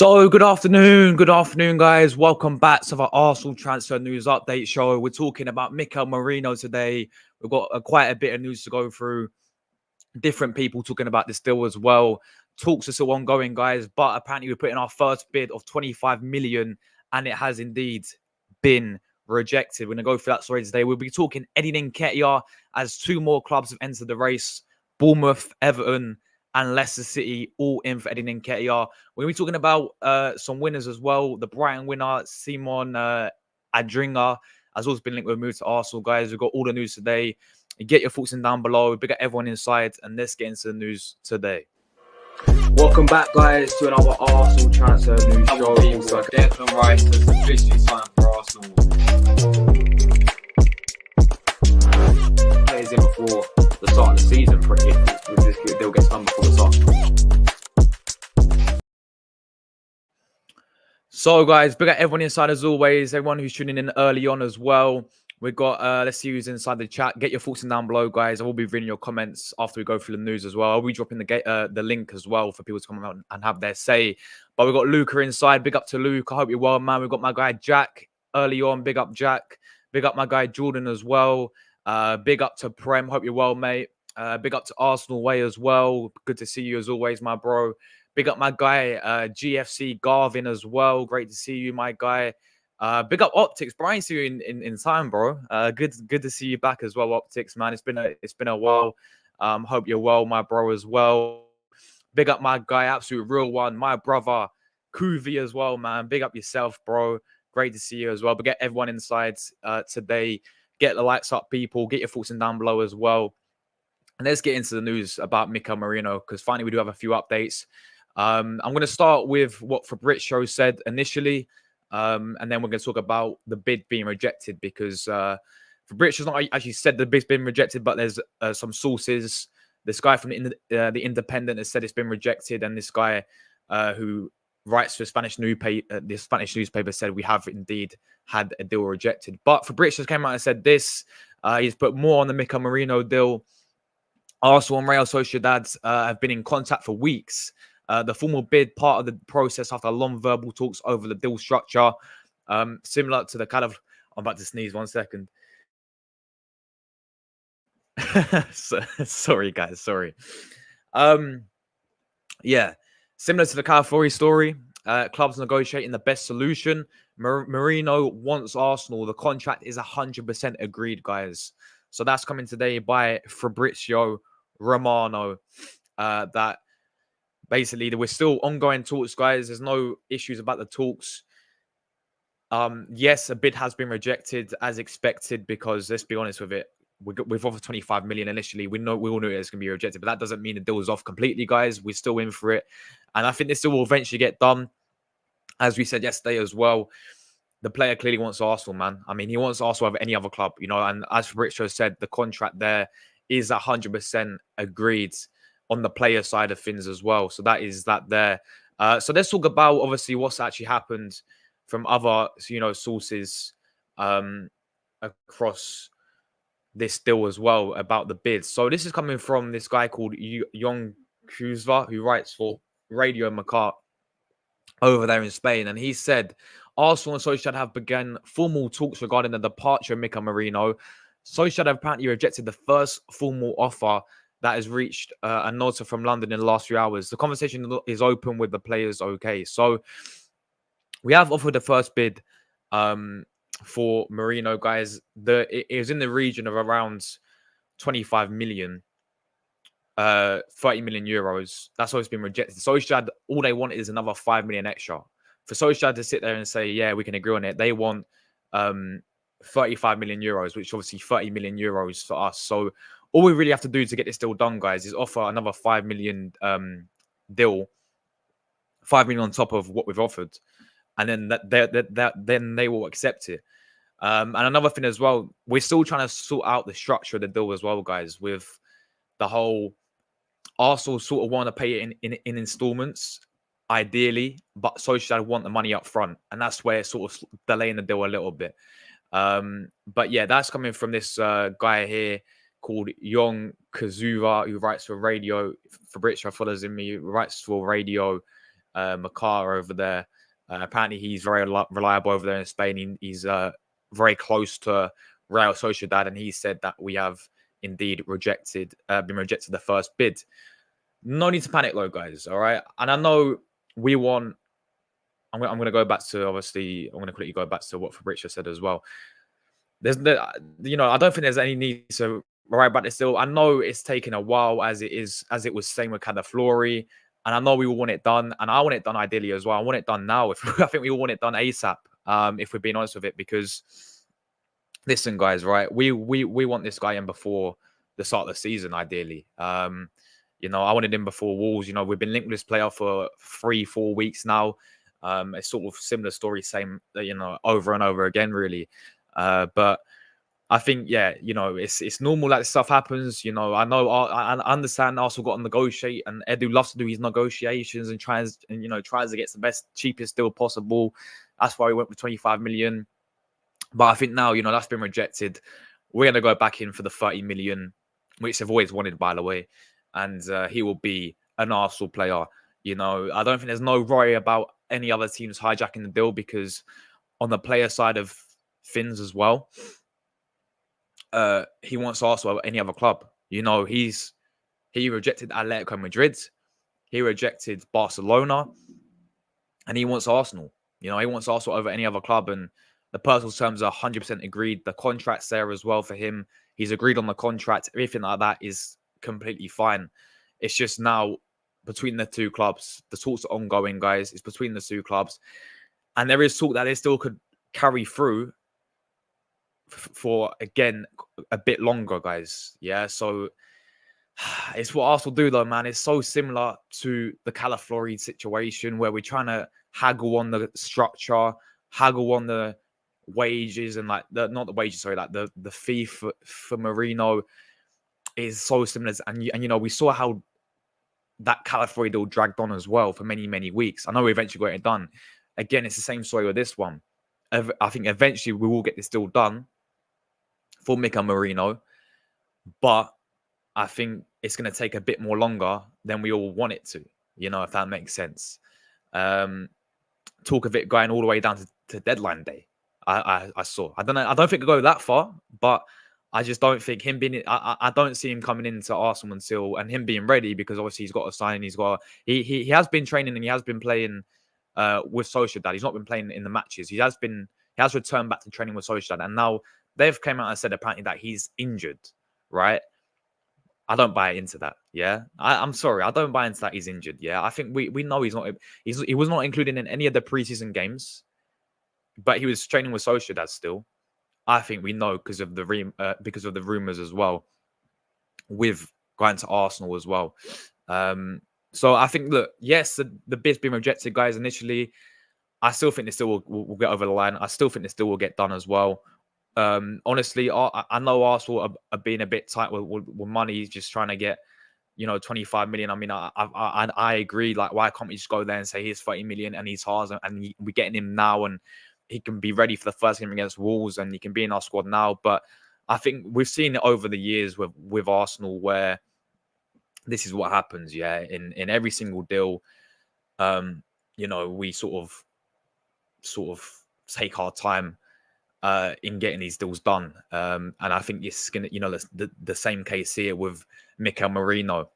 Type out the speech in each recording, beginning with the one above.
So, good afternoon, guys. Welcome back to the Arsenal transfer news update show. We're talking about Mikel Merino today. We've got quite a bit of news to go through. Different people talking about this deal as well. Talks are still ongoing, guys, but apparently we put in our first bid of 25 million and it has indeed been rejected. We're going to go through that story today. We'll be talking Adrien Nketiah as two more clubs have entered the race. Bournemouth, Everton, and Leicester City all in for Adrien Nketiah. We're going to be talking about some winners as well. The Brighton winner, Simon Adingra, has also been linked with a move to Arsenal, guys. We've got all the news today. Get your thoughts in down below. Big up everyone inside, and let's get into the news today. Welcome back, guys, to another Arsenal transfer news show. Declan Rice has officially signed for Arsenal. Plays in before the start of the season, if this deal gets done before the start. So, guys, big up everyone inside as always. Everyone who's tuning in early on as well. We've got, let's see who's inside the chat. Get your thoughts in down below, guys. I will be reading your comments after we go through the news as well. I'll be dropping the link as well for people to come out and have their say. But we've got Luca inside. Big up to Luke. I hope you're well, man. We've got my guy Jack early on. Big up, Jack. Big up my guy Jordan as well. Big up to Prem. Hope you're well, mate. Big up to Arsenal Way as well. Good to see you as always, my bro. Big up my guy GFC Garvin as well. Great to see you, my guy. Big up Optics, Brian. See you in time, bro. Good to see you back as well, Optics, man. It's been a while. Hope you're well, my bro, as well. Big up my guy, absolute real one, my brother, Kuvi as well, man. Big up yourself, bro. Great to see you as well. But get everyone inside today. Get the likes up, people. Get your thoughts in down below as well. And let's get into the news about Mikel Merino, because finally we do have a few updates. I'm going to start with what Fabrizio said initially. And then we're going to talk about the bid being rejected, because Fabrizio's not actually said the bid's been rejected, but there's some sources. This guy from the Independent has said it's been rejected, and this guy who writes for the Spanish newspaper said we have indeed had a deal rejected. But Fabrizio came out and said this. He's put more on the Mikel Merino deal. Arsenal and Real Sociedad have been in contact for weeks. The formal bid, part of the process after long verbal talks over the deal structure, similar to the kind of... I'm about to sneeze, 1 second. Sorry, guys, sorry. Yeah, similar to the Calafiori story, clubs negotiating the best solution. Merino wants Arsenal. The contract is 100% agreed, guys. So that's coming today by Fabrizio Romano. That basically we're still ongoing talks, guys. There's no issues about the talks. Yes, a bid has been rejected as expected, because let's be honest with it, we've offered 25 million initially. We all knew it was going to be rejected, but that doesn't mean the deal is off completely, guys. We're still in for it, and I think this deal will eventually get done. As we said yesterday as well, the player clearly wants Arsenal, man. I mean, he wants Arsenal over any other club, you know. And as Fabrizio said, the contract there is 100% agreed on the player side of things as well. So that is that there. So let's talk about obviously what's actually happened from other, sources across this deal as well about the bids. So this is coming from this guy called Young Kuzva, who writes for Radio Macar over there in Spain. And he said, Arsenal and Sociedad have begun formal talks regarding the departure of Mikel Merino. Sociedad have apparently rejected the first formal offer that has reached a nota from London in the last few hours. The conversation is open with the players. Okay, so we have offered the first bid for Merino, guys. It is in the region of around 25 million, 30 million euros. That's always been rejected. Sociedad, all they want is another 5 million extra. For Sociedad to sit there and say, yeah, we can agree on it, they want 35 million euros, which is obviously 30 million euros for us. So all we really have to do to get this deal done, guys, is offer another 5 million deal, 5 million on top of what we've offered, and then then they will accept it. And another thing as well, we're still trying to sort out the structure of the deal as well, guys, with the whole Arsenal sort of want to pay it in installments, ideally, but Sociedad want the money up front, and that's where it's sort of delaying the deal a little bit. But yeah, that's coming from this guy here called Young Kazura, who writes for Radio. Fabrizio follows him. He writes for Radio Makar over there. Apparently, he's very reliable over there in Spain. He's very close to Real Sociedad, and he said that we have indeed been rejected the first bid. No need to panic, though, guys. All right, and I know we want. I'm going to go back to obviously. I'm going to quickly go back to what Fabrizio said as well. I don't think there's any need to worry about this still. I know it's taken a while as it was same with Cadaflori. And I know we all want it done. And I want it done ideally as well. I want it done now. I think we all want it done ASAP, if we're being honest with it. Because listen, guys, right? We want this guy in before the start of the season, ideally. I wanted him before Wolves. We've been linked with this player for 3-4 weeks now. It's sort of similar story, same, over and over again, really. But I think, it's normal that this stuff happens. I know, I understand Arsenal got to negotiate, and Edu loves to do his negotiations and tries to get the best, cheapest deal possible. That's why we went with 25 million. But I think now, that's been rejected. We're going to go back in for the 30 million, which they've always wanted, by the way. And he will be an Arsenal player. I don't think there's no worry about any other teams hijacking the deal, because on the player side of things as well, he wants Arsenal over any other club. He rejected Atletico Madrid, he rejected Barcelona, and he wants Arsenal. He wants Arsenal over any other club, and the personal terms are 100% agreed. The contract's there as well for him. He's agreed on the contract. Everything like that is completely fine. It's just now between the two clubs. The talks are ongoing, guys. It's between the two clubs, and there is talk that they still could carry through for, again, a bit longer, guys. Yeah, so it's what Arsenal do, though, man. It's so similar to the Calaflori situation, where we're trying to haggle on the structure, haggle on the wages, and the fee for Merino is so similar. And we saw how that Calaflori deal dragged on as well for many, many weeks. I know we eventually got it done. Again, it's the same story with this one. I think eventually we will get this deal done for Mikel Merino, but I think it's going to take a bit more longer than we all want it to, if that makes sense. Talk of it going all the way down to deadline day. I saw. I don't know. I don't think it'll go that far, but I just don't think him being. I don't see him coming into Arsenal and him being ready, because obviously he's got to sign. He has been training, and he has been playing with Sociedad. He's not been playing in the matches. He has returned back to training with Sociedad, and now they've come out and said apparently that he's injured, right? I don't buy into that. Yeah, I'm sorry, I don't buy into that he's injured. Yeah, I think we know he's not. He was not included in any of the preseason games, but he was training with Sociedad still. I think we know because of the rumors as well, with going to Arsenal as well. So I think, look, yes, the bid's been rejected, guys. Initially, I still think this still will get over the line. I still think this still will get done as well. Honestly, I know Arsenal are being a bit tight with money, just trying to get 25 million. I mean, I agree. Like, why can't we just go there and say here's 30 million and he's ours, and we're getting him now, and he can be ready for the first game against Wolves, and he can be in our squad now. But I think we've seen it over the years with Arsenal, where this is what happens. Yeah, in every single deal, we sort of take our time in getting these deals done. And I think it's gonna, the same case here with Mikel Merino.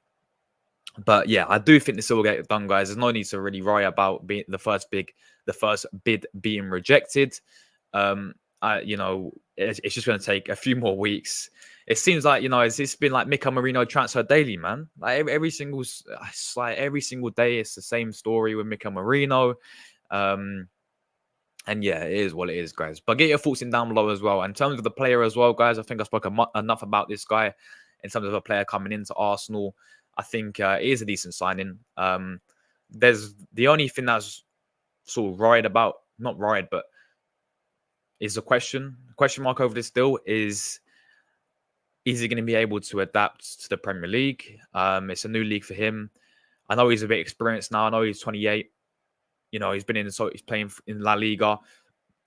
But yeah, I do think this will get done, guys. There's no need to really worry about being the first bid being rejected. It's just going to take a few more weeks. It seems like it's been like Mikel Merino transfer daily, man. Like every single day, it's the same story with Mikel Merino. And yeah, it is what it is, guys. But get your thoughts in down below as well. In terms of the player as well, guys, I think I spoke enough about this guy in terms of a player coming into Arsenal. I think it is a decent signing. There's the only thing that's sort of not worried, but is a question mark over this deal is he going to be able to adapt to the Premier League? It's a new league for him. I know he's a bit experienced now. I know he's 28. He's playing in La Liga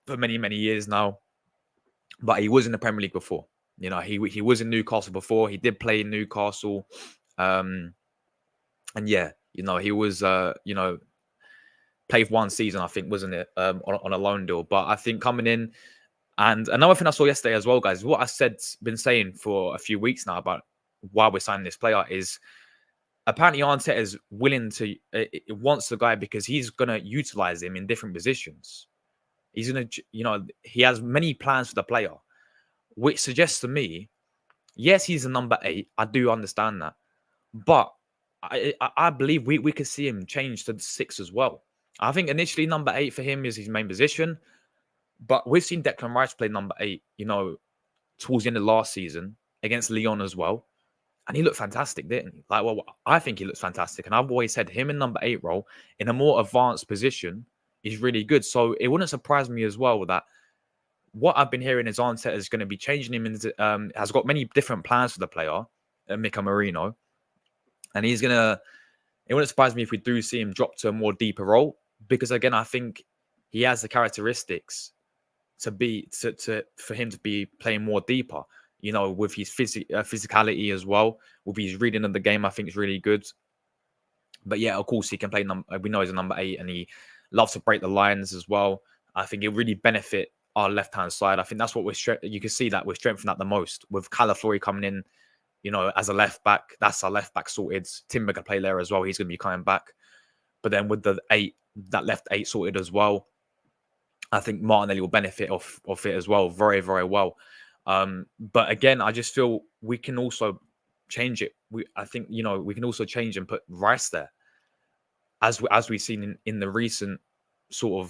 for many, many years now, but he was in the Premier League before. He was in Newcastle before. He did play in Newcastle. And yeah, he was, played 1 season, I think, wasn't it, on a loan deal. But I think coming in, and another thing I saw yesterday as well, guys, what I been saying for a few weeks now about why we're signing this player is apparently Arteta is willing to, wants the guy because he's going to utilize him in different positions. He's going to, he has many plans for the player, which suggests to me, yes, he's a number 8. I do understand that. But I believe we could see him change to the 6 as well. I think initially number 8 for him is his main position. But we've seen Declan Rice play number 8, towards the end of last season against Lyon as well. And he looked fantastic, didn't he? I think he looks fantastic. And I've always said him in number 8 role in a more advanced position is really good. So it wouldn't surprise me as well that what I've been hearing is Arteta is going to be changing him into, has got many different plans for the player, Mikel Merino. And it wouldn't surprise me if we do see him drop to a more deeper role. Because again, I think he has the characteristics for him to be playing more deeper, with his physicality as well, with his reading of the game. I think is really good. But yeah, of course, he can play. We know he's a number 8, and he loves to break the lines as well. I think it really benefit our left-hand side. I think that's what you can see that we're strengthening that the most with Calafori coming in, as a left back. That's our left back sorted. Timber can play there as well. He's going to be coming back. But then with the 8, that left 8 sorted as well, I think Martinelli will benefit off it as well, very, very well. But again, I just feel we can also change it. I think we can also change and put Rice there, as we've seen in the recent sort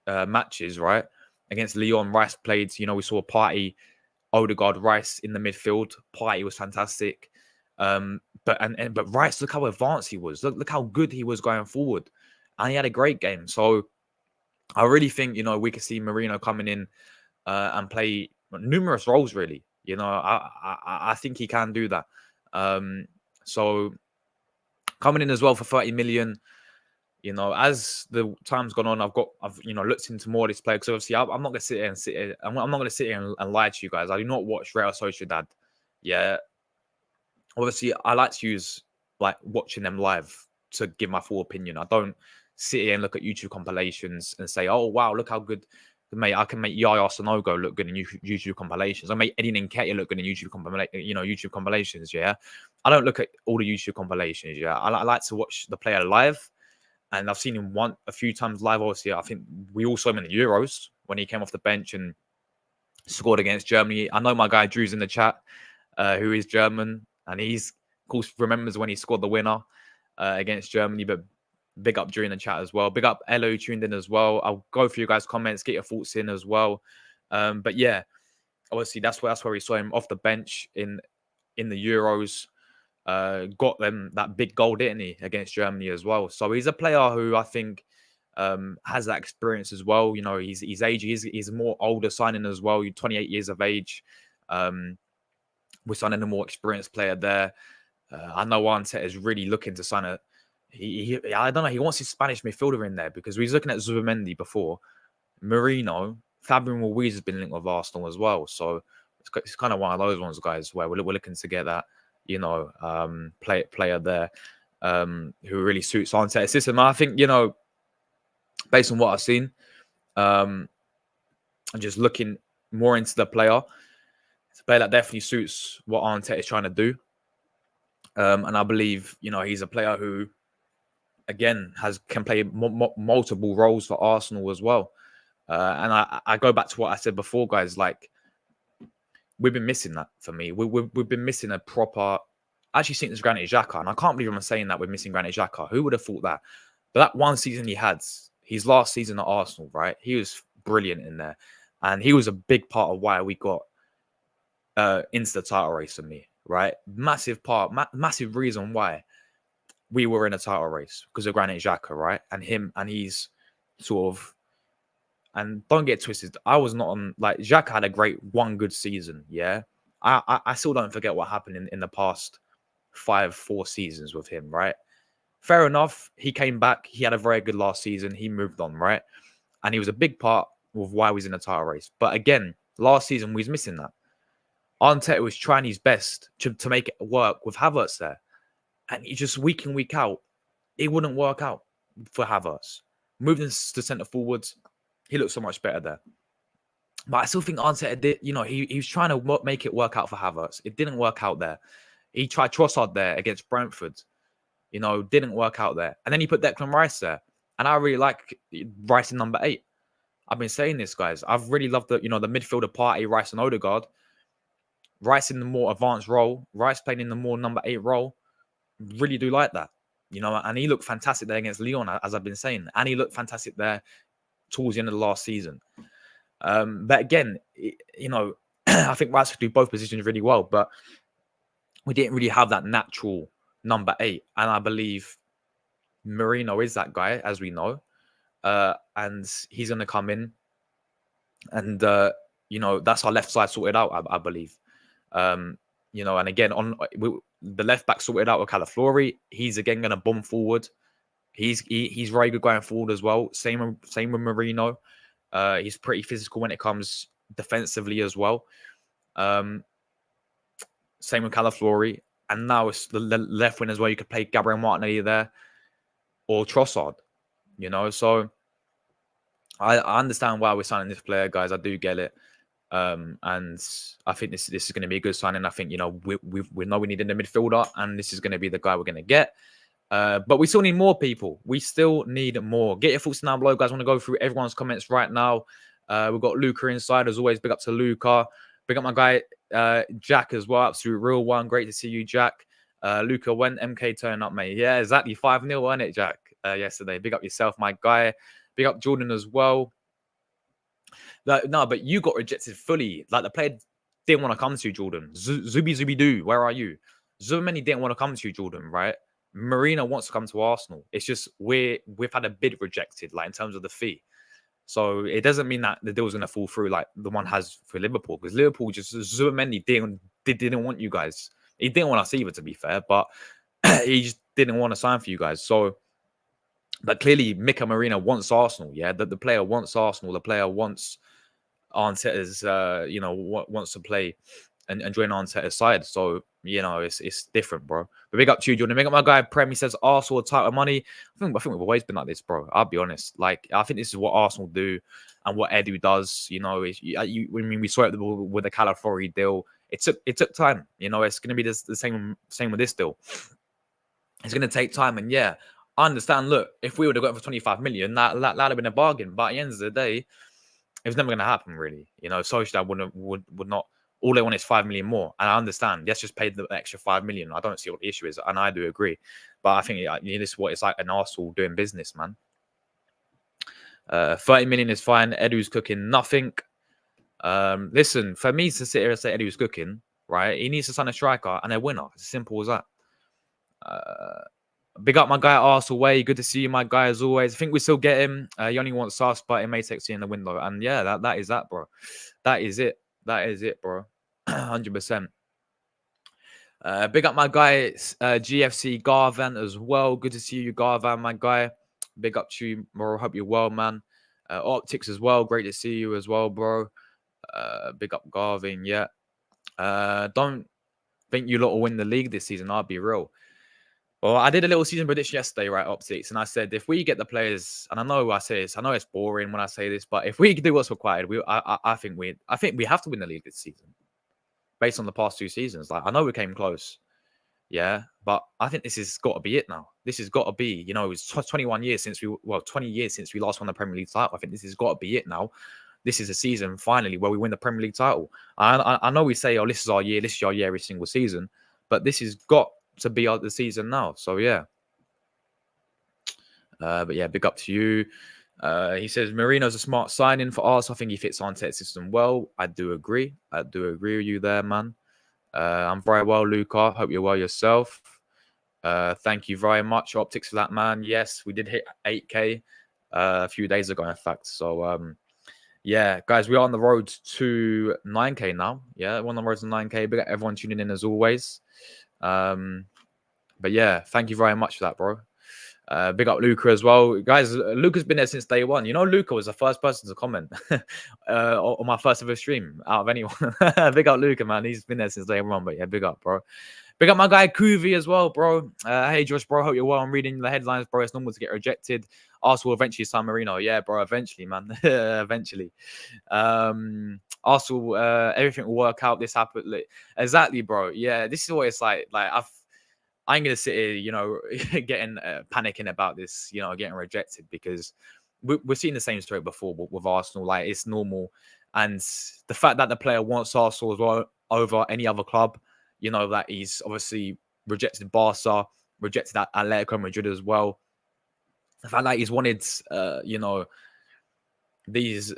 of matches, right? Against Lyon, Rice played. We saw Partey, Odegaard, Rice in the midfield. Partey was fantastic. But Rice, look how advanced he was. Look how good he was going forward, and he had a great game. So I really think we could see Merino coming in and play numerous roles. Really, I think he can do that. So coming in as well for 30 million. As the time's gone on, I've looked into more of this player because obviously I'm not gonna sit here I'm not gonna sit here and lie to you guys. I do not watch Real Sociedad. Yeah, obviously I like to use watching them live to give my full opinion. I don't sit here and look at YouTube compilations and say, oh wow, look how good, mate, I can make Yaya Sanogo look good in YouTube compilations. I make Adrien Nketiah look good in YouTube compilations. Yeah, I don't look at all the YouTube compilations. Yeah, I like to watch the player live. And I've seen him a few times live. Obviously, I think we all saw him in the Euros when he came off the bench and scored against Germany. I know my guy Drew's in the chat, who is German, and he's, of course, remembers when he scored the winner against Germany. But big up Drew in the chat as well. Big up Elo who tuned in as well. I'll go through you guys' comments, get your thoughts in as well. But yeah, obviously that's where we saw him off the bench in the Euros. Got them that big goal, didn't he, against Germany as well? So he's a player who I think has that experience as well. He's age. He's a more older signing as well. 28 years of age. We're signing a more experienced player there. I know Arteta is really looking to sign I don't know. He wants his Spanish midfielder in there because we was looking at Zubimendi before. Merino, Fabian Ruiz has been linked with Arsenal as well. So it's kind of one of those ones, guys, where we're looking to get that player there who really suits Arteta's system. I think, based on what I've seen, and just looking more into the player, it's a player that definitely suits what Arteta is trying to do. And I believe, he's a player who, again, can play multiple roles for Arsenal as well. And I go back to what I said before, guys, we've been missing that for me. We've been missing a proper... Actually, since Granit Xhaka, and I can't believe I'm saying that we're missing Granit Xhaka. Who would have thought that? But that one season he had, his last season at Arsenal, right? He was brilliant in there. And he was a big part of why we got into the title race for me, right? Massive part, massive reason why we were in a title race because of Granit Xhaka, right? And he's sort of... And don't get twisted. I was not on... Xhaka had a one good season, yeah? I still don't forget what happened in the past 4 seasons with him, right? Fair enough. He came back. He had a very good last season. He moved on, right? And he was a big part of why he was in the title race. But again, last season, we was missing that. Arteta was trying his best to make it work with Havertz there. And he just, week in, week out, it wouldn't work out for Havertz. moved to centre forwards. He looked so much better there. But I still think Arteta did, he was trying to make it work out for Havertz. It didn't work out there. He tried Trossard there against Brentford. Didn't work out there. And then he put Declan Rice there. And I really like Rice in number 8. I've been saying this, guys. I've really loved the midfielder party, Rice and Odegaard. Rice in the more advanced role. Rice playing in the more number 8 role. Really do like that. And he looked fantastic there against Lyon, as I've been saying. And he looked fantastic there towards the end of the last season. But again, I think Rice could do both positions really well, but we didn't really have that natural number 8. And I believe Merino is that guy, as we know. And he's going to come in. And, that's our left side sorted out, I believe. And again, the left back sorted out with Calaflori. He's again going to bomb forward. He's very good going forward as well. Same with Merino. He's pretty physical when it comes defensively as well. Same with Calaflori. And now it's the left wing as well. You could play Gabriel Martinelli there or Trossard. So I understand why we're signing this player, guys. I do get it. And I think this is going to be a good signing. I think, we know we need a midfielder, and this is going to be the guy we're going to get. But we still need more people. We still need more. Get your thoughts down below, guys. I want to go through everyone's comments right now. We've got Luca inside, as always. Big up to Luca. Big up my guy, Jack, as well. Absolute real one. Great to see you, Jack. Luca, when MK turn up, mate? Yeah, exactly. 5-0, wasn't it, Jack? Yesterday. Big up yourself, my guy. Big up Jordan as well. No, but you got rejected fully. Like, the player didn't want to come to you, Jordan. Zubi Doo, where are you? Zubameni didn't want to come to you, Jordan, right? Merino wants to come to Arsenal. It's just we've had a bid rejected, like in terms of the fee. So it doesn't mean that the deal's going to fall through like the one has for Liverpool, because Liverpool just Zubameni didn't want you guys. He didn't want us either, to be fair, but he just didn't want to sign for you guys. So, but clearly Mikel Merino wants Arsenal. Yeah, the player wants Arsenal. The player wants Arteta's, wants to play and join Arteta's side. So, it's different, bro. But big up to you, Jordan. Big up my guy, Prem. He says Arsenal type of money. I think we've always been like this, bro. I'll be honest. Like, I think this is what Arsenal do and what Edu does. We saw it with the Calaflori deal. It took time. It's going to be the same with this deal. It's going to take time. And yeah, I understand. Look, if we would have got it for 25 million, that'd have been a bargain. But at the end of the day, it was never going to happen, really. Solskjaer would not. All they want is 5 million more. And I understand. Let's just pay the extra 5 million. I don't see what the issue is. And I do agree. But I think this is what it's like an Arsenal doing business, man. 30 million is fine. Edu's cooking nothing. Listen, for me to sit here and say Edu's cooking, right? He needs to sign a striker and a winner. It's as simple as that. Big up my guy Arsenal Way. Good to see you, my guy, as always. I think we still get him. He only wants us, but it may take you in the window. And yeah, that is that, bro. That is it. That is it, bro. 100%. Big up my guy, GFC Garvan as well. Good to see you, Garvan, my guy. Big up to you, bro. Hope you're well, man. Optics as well. Great to see you as well, bro. Big up Garvin, yeah. Don't think you lot will win the league this season. I'll be real. Well, I did a little season prediction yesterday, right, Optics, and I said if we get the players, and I know I say this, I know it's boring when I say this, but if we do what's required, I think we have to win the league this season, based on the past 2 seasons. Like, I know we came close, yeah, but I think this has got to be it now. This has got to be, it's 20 years since we last won the Premier League title. I think this has got to be it now. This is a season finally where we win the Premier League title. I know we say, oh, this is our year every single season, but this has got to be the season now. So yeah. But yeah, big up to you. He says Marino's a smart signing for us. I think he fits Arteta's system well. I do agree. I do agree with you there, man. I'm very well, Luca. Hope you're well yourself. Thank you very much, Optics, for that, man. Yes, we did hit 8K a few days ago, in fact. So yeah, guys, we are on the road to 9K now. Yeah, we're on the road to 9K. Big up everyone tuning in as always. But yeah, thank you very much for that, bro. Big up Luca as well. Guys, Luca's been there since day one. Luca was the first person to comment on my first ever stream out of anyone. Big up Luca, man. He's been there since day one. But yeah, big up, bro. Big up my guy Kuvi as well, bro. Hey, Josh, bro. Hope you're well. I'm reading the headlines, bro. It's normal to get rejected. Arsenal will eventually sign Merino. Yeah, bro, eventually, man. Eventually. Arsenal, everything will work out. This happened. Exactly, bro. Yeah, this is what it's like. I ain't gonna sit here, getting panicking about this, getting rejected because we're seeing the same story before with Arsenal. Like it's normal, and the fact that the player wants Arsenal as well over any other club, that he's obviously rejected Barca, rejected Atletico Madrid as well. The fact that he's wanted, these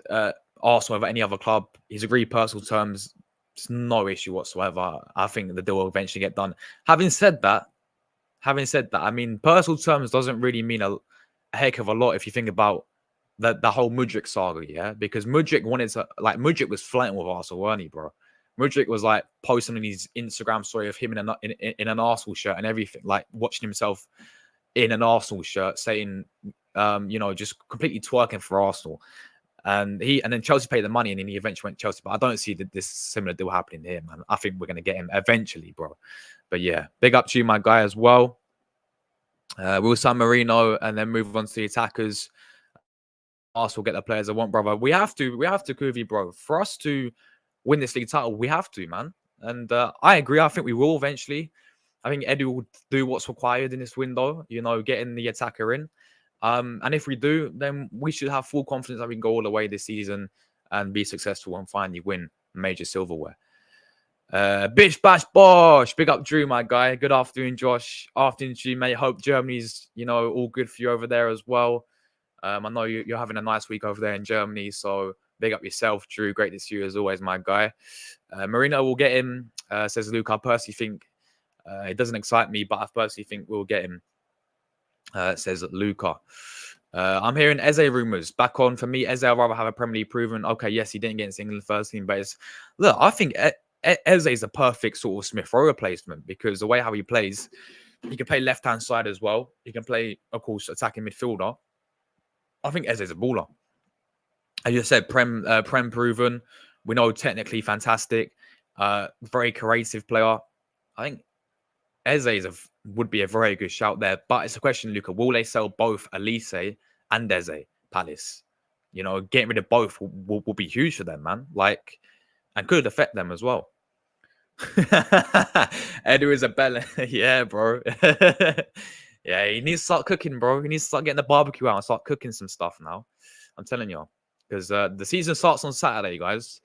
Arsenal over any other club, he's agreed personal terms. It's no issue whatsoever. I think the deal will eventually get done. Having said that, I mean, personal terms doesn't really mean a heck of a lot if you think about the whole Mudryk saga, yeah? Because Mudryk Mudryk was flirting with Arsenal, weren't he, bro? Mudryk was like posting on his Instagram story of him in an Arsenal shirt and everything, like watching himself in an Arsenal shirt, saying, just completely twerking for Arsenal. And then Chelsea paid the money, and then he eventually went to Chelsea. But I don't see this similar deal happening here, man. I think we're going to get him eventually, bro. But yeah, big up to you, my guy, as well. We'll sign Merino and then move on to the attackers. Arsenal get the players I want, brother. We have to, Kuvi, bro. For us to win this league title, we have to, man. And I agree. I think we will eventually. I think Eddie will do what's required in this window, getting the attacker in. And if we do, then we should have full confidence that we can go all the way this season and be successful and finally win major silverware. Bish bash bosh. Big up Drew, my guy. Good afternoon, Josh. Afternoon to you, mate. Hope Germany's, all good for you over there as well. I know you're having a nice week over there in Germany, so big up yourself, Drew. Great to see you as always, my guy. Merino will get him, says Luke. I personally think it doesn't excite me, but I personally think we'll get him, says Luca. I'm hearing Eze rumors back on. For me, Eze, I'd rather have a Premier League proven. Okay, yes, he didn't get into England first team, but look, I think Eze is a perfect sort of Smith Rowe replacement because the way how he plays, he can play left hand side as well. He can play, of course, attacking midfielder. I think Eze is a baller. As you said, Prem proven. We know technically fantastic, very creative player. I think Eze would be a very good shout there. But it's a question, Luca, will they sell both Elise and Eze Palace? Getting rid of both will be huge for them, man. And could affect them as well. Edu Isabella. Yeah, bro. Yeah, he needs to start cooking, bro. He needs to start getting the barbecue out and start cooking some stuff now. I'm telling you. Because the season starts on Saturday, guys.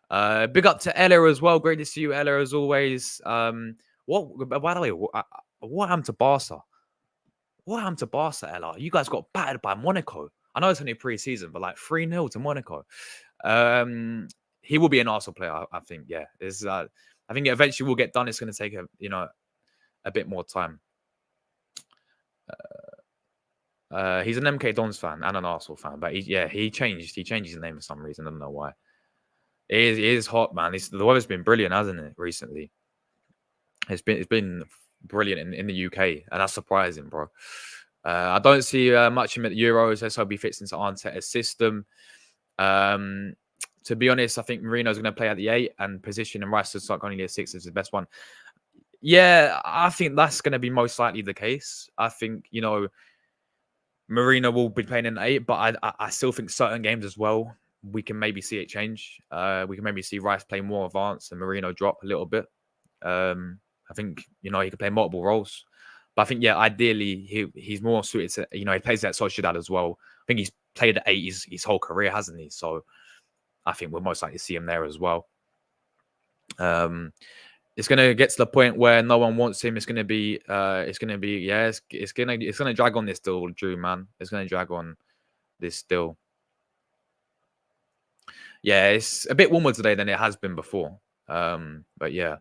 Big up to Ella as well. Great to see you, Ella, as always. By the way, what happened to Barca? What happened to Barca, Ella? You guys got battered by Monaco. I know it's only pre-season, but 3-0 to Monaco. He will be an Arsenal player, I think. Yeah, I think eventually will get done. It's going to take a bit more time. He's an MK Dons fan and an Arsenal fan, but he changed his name for some reason. I don't know why. It is hot, man. The weather's been brilliant, hasn't it? Recently, it's been brilliant in the UK, and that's surprising, bro. I don't see much of him at the Euros. Let's hope he fits into Arteta's system. To be honest, I think Merino's going to play at the 8 and position, and Rice to start going to the 6 is the best one. Yeah, I think that's going to be most likely the case. I think, Merino will be playing in 8, but I still think certain games as well, we can maybe see it change. We can maybe see Rice play more advanced and Merino drop a little bit. I think, he can play multiple roles. But I think, ideally, he's more suited to, he plays at Sociedad as well. I think he's played at 8 his whole career, hasn't he? So I think we'll most likely see him there as well. It's gonna get to the point where no one wants him. It's gonna drag on this still, Drew, man. It's gonna drag on this still. Yeah, it's a bit warmer today than it has been before. But yeah.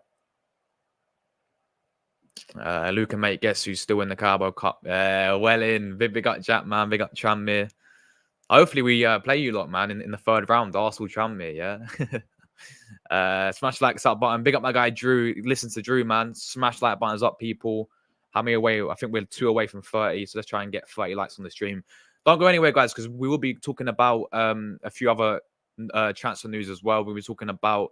Luca, mate, guess who's still in the Carbo Cup? Well in. Big up Jack, man. Big up Tranmere. Hopefully we play you lot, man, in the third round. Arsenal Tranmere, yeah. Smash like up button. Big up my guy Drew. Listen to Drew, man. Smash like buttons up, people. How many away? I think we're 2 away from 30. So let's try and get 30 likes on the stream. Don't go anywhere, guys, because we will be talking about a few other transfer news as well. We'll be talking about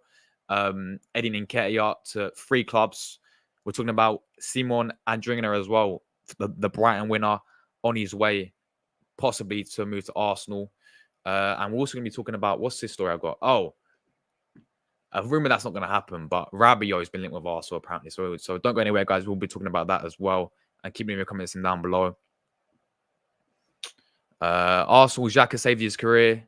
Adrien Nketiah to 3 clubs. We're talking about Simon Adingra as well, the Brighton winner on his way possibly to move to Arsenal. And we're also going to be talking about, what's this story I've got? Oh, a rumor that's not going to happen, but Rabiot has been linked with Arsenal apparently. So don't go anywhere, guys. We'll be talking about that as well. And keep leaving your comments in down below. Arsenal, Xhaka saved his career.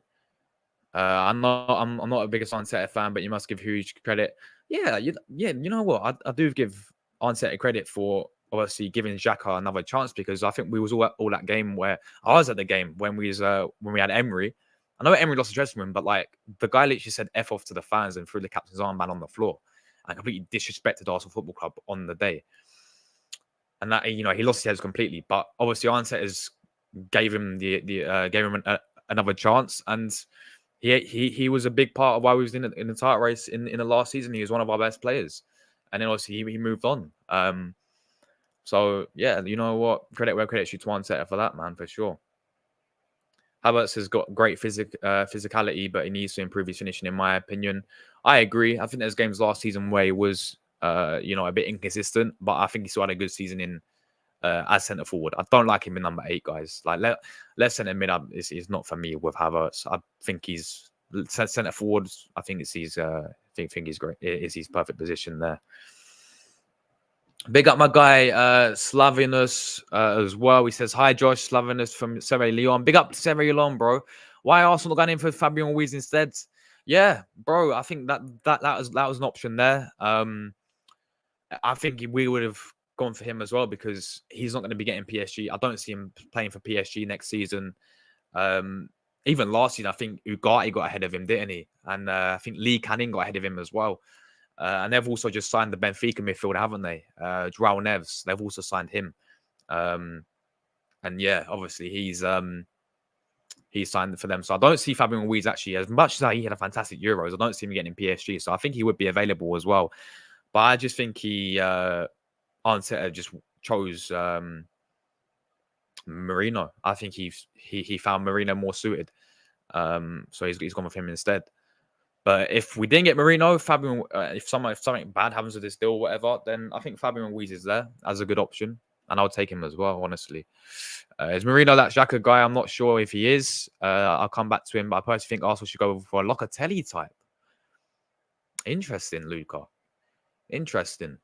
I'm not a biggest Arteta fan, but you must give huge credit. Yeah, you know what? I do give Arteta credit for obviously giving Xhaka another chance, because I think we was all that game where I was at the game when we had Emery. I know Emery lost the dressing room, but like the guy literally said "F off" to the fans and threw the captain's armband on the floor and completely disrespected Arsenal Football Club on the day. And that, he lost his head completely. But obviously Arteta's gave him another chance, and he was a big part of why we was in the title race in the last season. He was one of our best players, and then obviously he moved on. So yeah, you know what? Credit where credit's due to Arteta for that, man, for sure. Havertz has got great physicality, but he needs to improve his finishing, in my opinion. I agree. I think there's games last season where he was, a bit inconsistent, but I think he still had a good season in as centre forward. I don't like him in number 8, guys. Like left centre mid is not for me with Havertz. I think he's centre forward. I think it's his. Think he's great. It is his perfect position there. Big up my guy Slavinus as well. He says, "Hi Josh, Slavinus from Serie Leon. Big up to Serie Leon, bro. Why Arsenal going in for Fabian Ruiz instead? Yeah, bro. I think that was an option there. I think we would have gone for him as well, because he's not going to be getting PSG. I don't see him playing for PSG next season. Even last season, I think Ugarte got ahead of him, didn't he? And I think Lee Canning got ahead of him as well. And they've also just signed the Benfica midfielder, haven't they? João Neves. They've also signed him. And yeah, obviously he's signed for them. So I don't see Fabian Ruiz actually, as much as he had a fantastic Euros, I don't see him getting PSG. So I think he would be available as well. But I just think Arteta just chose Merino. I think he found Merino more suited. So he's gone with him instead. But if we didn't get Merino, Fabian, if something bad happens with this deal or whatever, then I think Fabian Ruiz is there as a good option. And I'll take him as well, honestly. Is Merino that Xhaka guy? I'm not sure if he is. I'll come back to him. But I personally think Arsenal should go for a Locatelli type. Interesting, Luca. Interesting.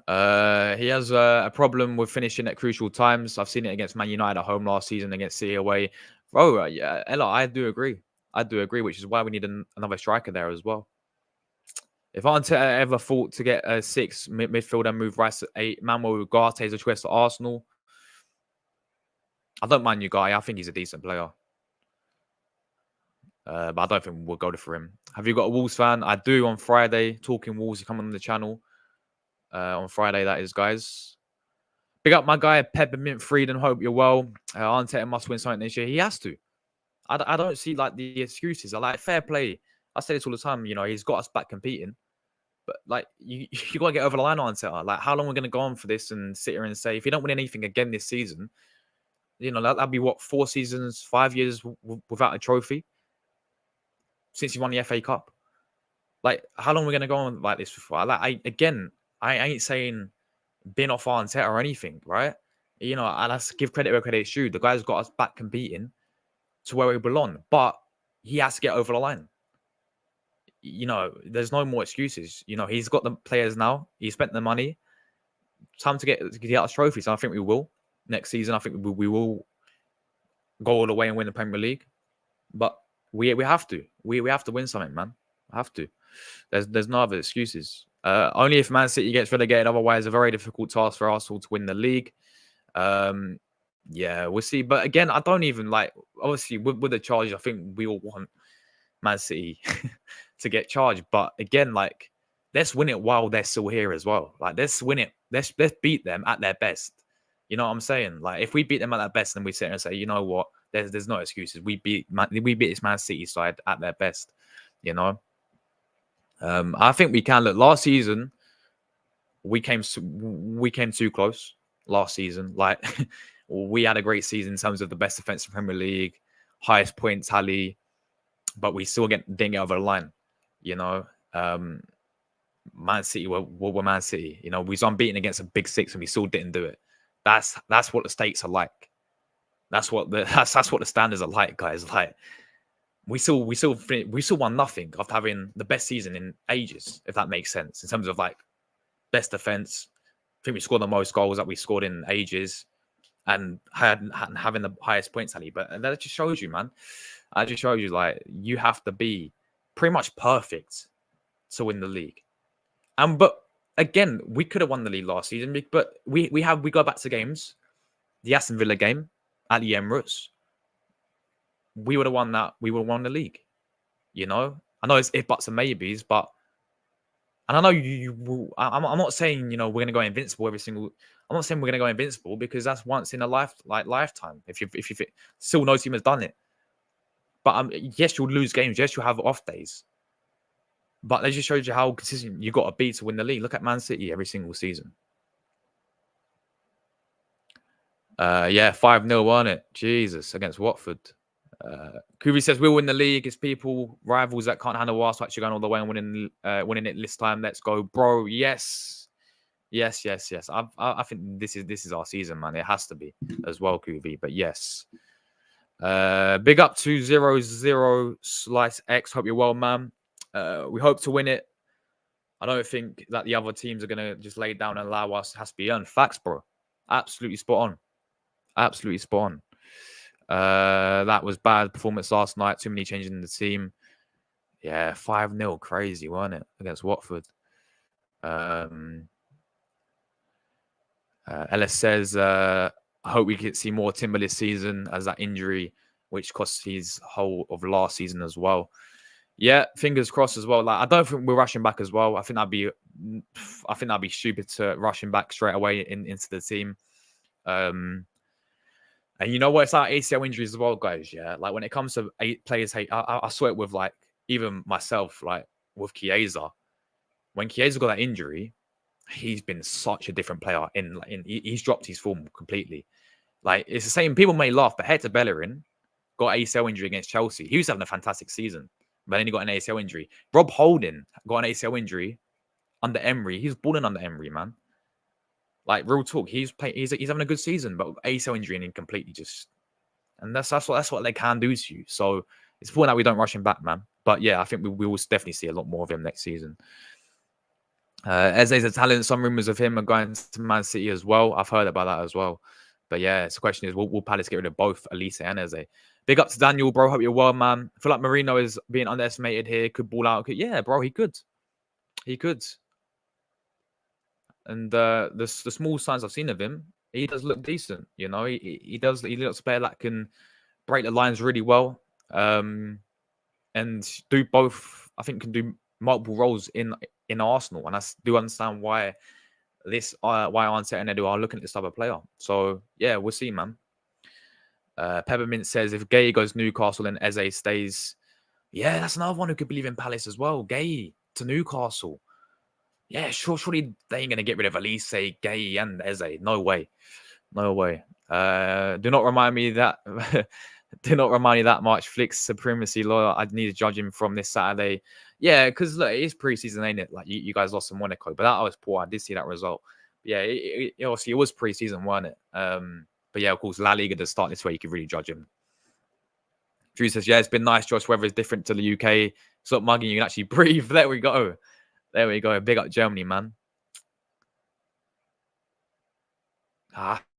He has a problem with finishing at crucial times. I've seen it against Man United at home last season, against City away. Bro, yeah, Ella, I do agree, which is why we need another striker there as well. If Arteta ever thought to get a 6 midfielder and move Rice to 8, Manuel Ugarte is a choice to Arsenal. I don't mind Ugarte. I think he's a decent player. But I don't think we'll go for him. Have you got a Wolves fan? I do on Friday. Talking Wolves, you come on the channel. On Friday, that is, guys. Big up my guy, Peppermint Freed, and hope you're well. Arteta must win something this year. He has to. I don't see like the excuses. I like fair play. I say this all the time. He's got us back competing. But like you got to get over the line, Arteta. Like, how long we're going to go on for this and sit here and say, if you don't win anything again this season, that'll be what, 4 seasons, 5 years without a trophy since you won the FA Cup. Like, how long are we going to go on like this before? I ain't saying bin off Arteta or anything, right? And let's give credit where credit's due. The guy's got us back competing to where we belong, but he has to get over the line. There's no more excuses. He's got the players now. He spent the money. Time to get us trophies. And I think we will next season. I think we will go all the way and win the Premier League. But we have to. We have to win something, man. I have to. There's no other excuses. Only if Man City gets relegated. Otherwise, a very difficult task for Arsenal to win the league. Yeah, we'll see. But again, I don't even like. Obviously, with the charges, I think we all want Man City to get charged. But again, like, let's win it while they're still here as well. Like, let's win it. Let's beat them at their best. You know what I'm saying? Like, if we beat them at their best, then we sit here and say, you know what? There's no excuses. We beat this Man City side at their best. I think we can. Look, last season we came too close. Last season, like we had a great season in terms of the best defense in Premier League, highest point tally, but we still didn't get over the line. Man City were Man City. We was unbeaten against a big 6 and we still didn't do it. That's what the stakes are like. That's what the standards are like, guys. Like we still won nothing after having the best season in ages, if that makes sense. In terms of like best defense, I think we scored the most goals that we scored in ages, and having the highest points tally. But that just shows you, man. That just shows you like you have to be pretty much perfect to win the league. But again, we could have won the league last season, but we go back to games. The Aston Villa game at the Emirates, we would have won that. We would have won the league. You know, I know it's if buts and maybes, but and I know I'm not saying we're gonna go invincible every single. I'm not saying we're gonna go invincible because that's once in a lifetime. If you still no team has done it, but yes, you'll lose games. Yes, you'll have off days. But that just shows you how consistent you got to be to win the league. Look at Man City every single season. Yeah, 5-0 won it. Jesus, against Watford. Kuvi says we'll win the league. It's people, rivals that can't handle us actually going all the way and winning it this time. Let's go, bro. Yes. I think this is our season, man. It has to be as well, Kuvi. But yes. Big up to 0-0 Slice X. Hope you're well, man. We hope to win it. I don't think that the other teams are going to just lay down and allow us. It has to be earned. Facts, bro. Absolutely spot on. Absolutely spot on. That was bad performance last night. Too many changes in the team. Yeah, 5-0. Crazy, wasn't it? Against Watford. Ellis says, I hope we can see more Timber this season as that injury, which cost his whole of last season as well. Yeah, fingers crossed as well. Like I don't think we're rushing back as well. I think that'd be stupid to rush him back straight away into the team. And you know what? It's like ACL injuries as well, guys. Yeah, like when it comes to players, I saw it with like even myself, like with Chiesa. When Chiesa got that injury, he's been such a different player. He's dropped his form completely. Like it's the same. People may laugh, but Hector Bellerin got ACL injury against Chelsea. He was having a fantastic season. But then he got an ACL injury. Rob Holding got an ACL injury under Emery. He's balling under Emery, man. Like real talk, he's having a good season, but ACL injury and he completely just. And that's what they can do to you. So it's important that we don't rush him back, man. But yeah, I think we will definitely see a lot more of him next season. Eze's a talent. Some rumors of him are going to Man City as well. I've heard about that as well. But yeah, the question is, will Palace get rid of both Elise and Eze? Big up to Daniel, bro. Hope you're well, man. I feel like Merino is being underestimated here. Could ball out. Yeah, bro, he could. He could. And the small signs I've seen of him, he does look decent. You know, he does. He looks a player that can break the lines really well. And do both. I think can do multiple roles in Arsenal. And I do understand why Arteta and Edu are looking at this type of player. So yeah, we'll see, man. Peppermint says if Gay goes Newcastle and Eze stays, yeah, that's another one who could believe in Palace as well. Gay to Newcastle, yeah, surely they ain't gonna get rid of Elise, Gay, and Eze. No way. Do not remind me that. Do not remind me that much. Flick's supremacy lawyer. I need to judge him from this Saturday. Yeah, because look, it is preseason, ain't it? Like you guys lost to Monaco, but that was poor. I did see that result. But yeah, obviously it was preseason, wasn't it? But yeah, of course, La Liga does start this way. You can really judge him. Drew says, yeah, it's been nice. Josh, weather is different to the UK. Stop mugging. You can actually breathe. There we go. Big up Germany, man.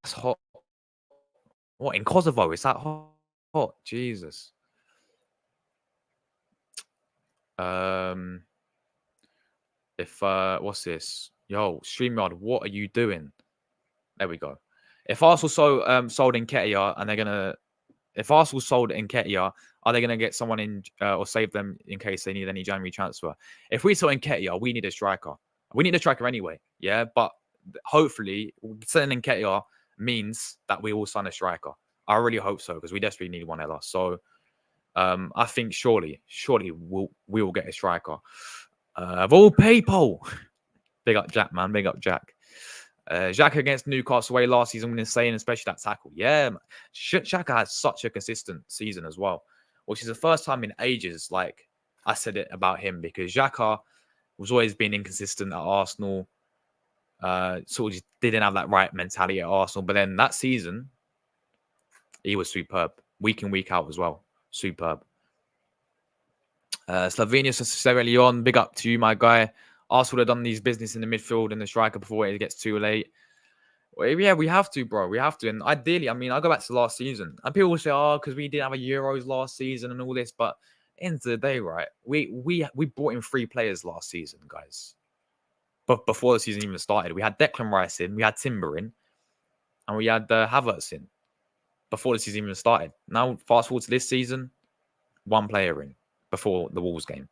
It's hot. What, in Kosovo? Is that hot? Jesus. What's this? Yo, StreamYard, what are you doing? There we go. If Arsenal sold Nketiah and they're gonna, if Arsenal sold Nketiah, are they gonna get someone in or save them in case they need any January transfer? If we sell Nketiah, we need a striker. We need a striker anyway, yeah. But hopefully, selling Nketiah means that we will sign a striker. I really hope so because we desperately need one else. So, I think surely we will get a striker. Of all people, big up Jack, man. Big up Jack. Xhaka against Newcastle away last season was insane, especially that tackle. Yeah, Xhaka has such a consistent season as well, which is the first time in ages, like I said it about him, because Xhaka was always being inconsistent at Arsenal. Sort of just didn't have that right mentality at Arsenal. But then that season, he was superb. Week in, week out as well. Superb. Slovenia Sierra Leone, big up to you, my guy. Arsenal have done these business in the midfield and the striker before it gets too late. Well, yeah, we have to, bro. We have to. And ideally, I mean, I'll go back to last season. And people will say, oh, because we didn't have a Euros last season and all this. But at the end of the day, right, we brought in 3 players last season, guys. But before the season even started, we had Declan Rice in, we had Timber in, and we had Havertz in before the season even started. Now, fast forward to this season, 1 player in before the Wolves game.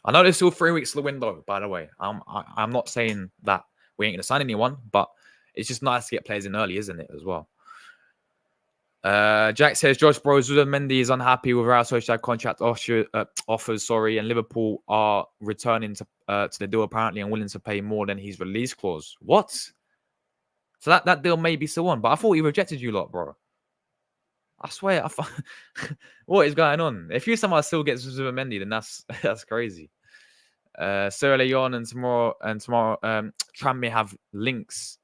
I know there's still 3 weeks to the window, by the way. I'm not saying that we ain't going to sign anyone, but it's just nice to get players in early, isn't it, as well? Jack says, Josh Bros, Mendy is unhappy with our social contract offers, and Liverpool are returning to the deal apparently and willing to pay more than his release clause. What? So that deal may be still on, but I thought he rejected you lot, bro. I swear, what is going on? If you somehow still get Mendy, then that's crazy. Sierra Leone and tomorrow, Tram may have links.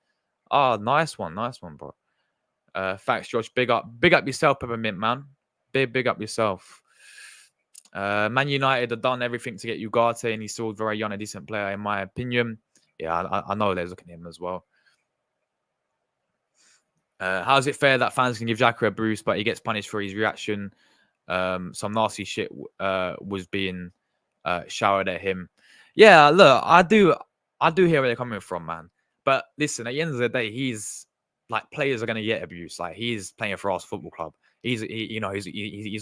Oh, nice one, bro. Facts, Josh. Big up yourself, Peppermint, man. Big up yourself. Man United have done everything to get Ugarte, and he's still very young, a decent player, in my opinion. Yeah, I know they're looking at him as well. How is it fair that fans can give Xhaka a boost, but he gets punished for his reaction? Some nasty shit was being showered at him. Yeah, look, I do hear where they're coming from, man. But listen, at the end of the day, he's like, players are going to get abused. Like, he's playing for Arsenal Football Club. He's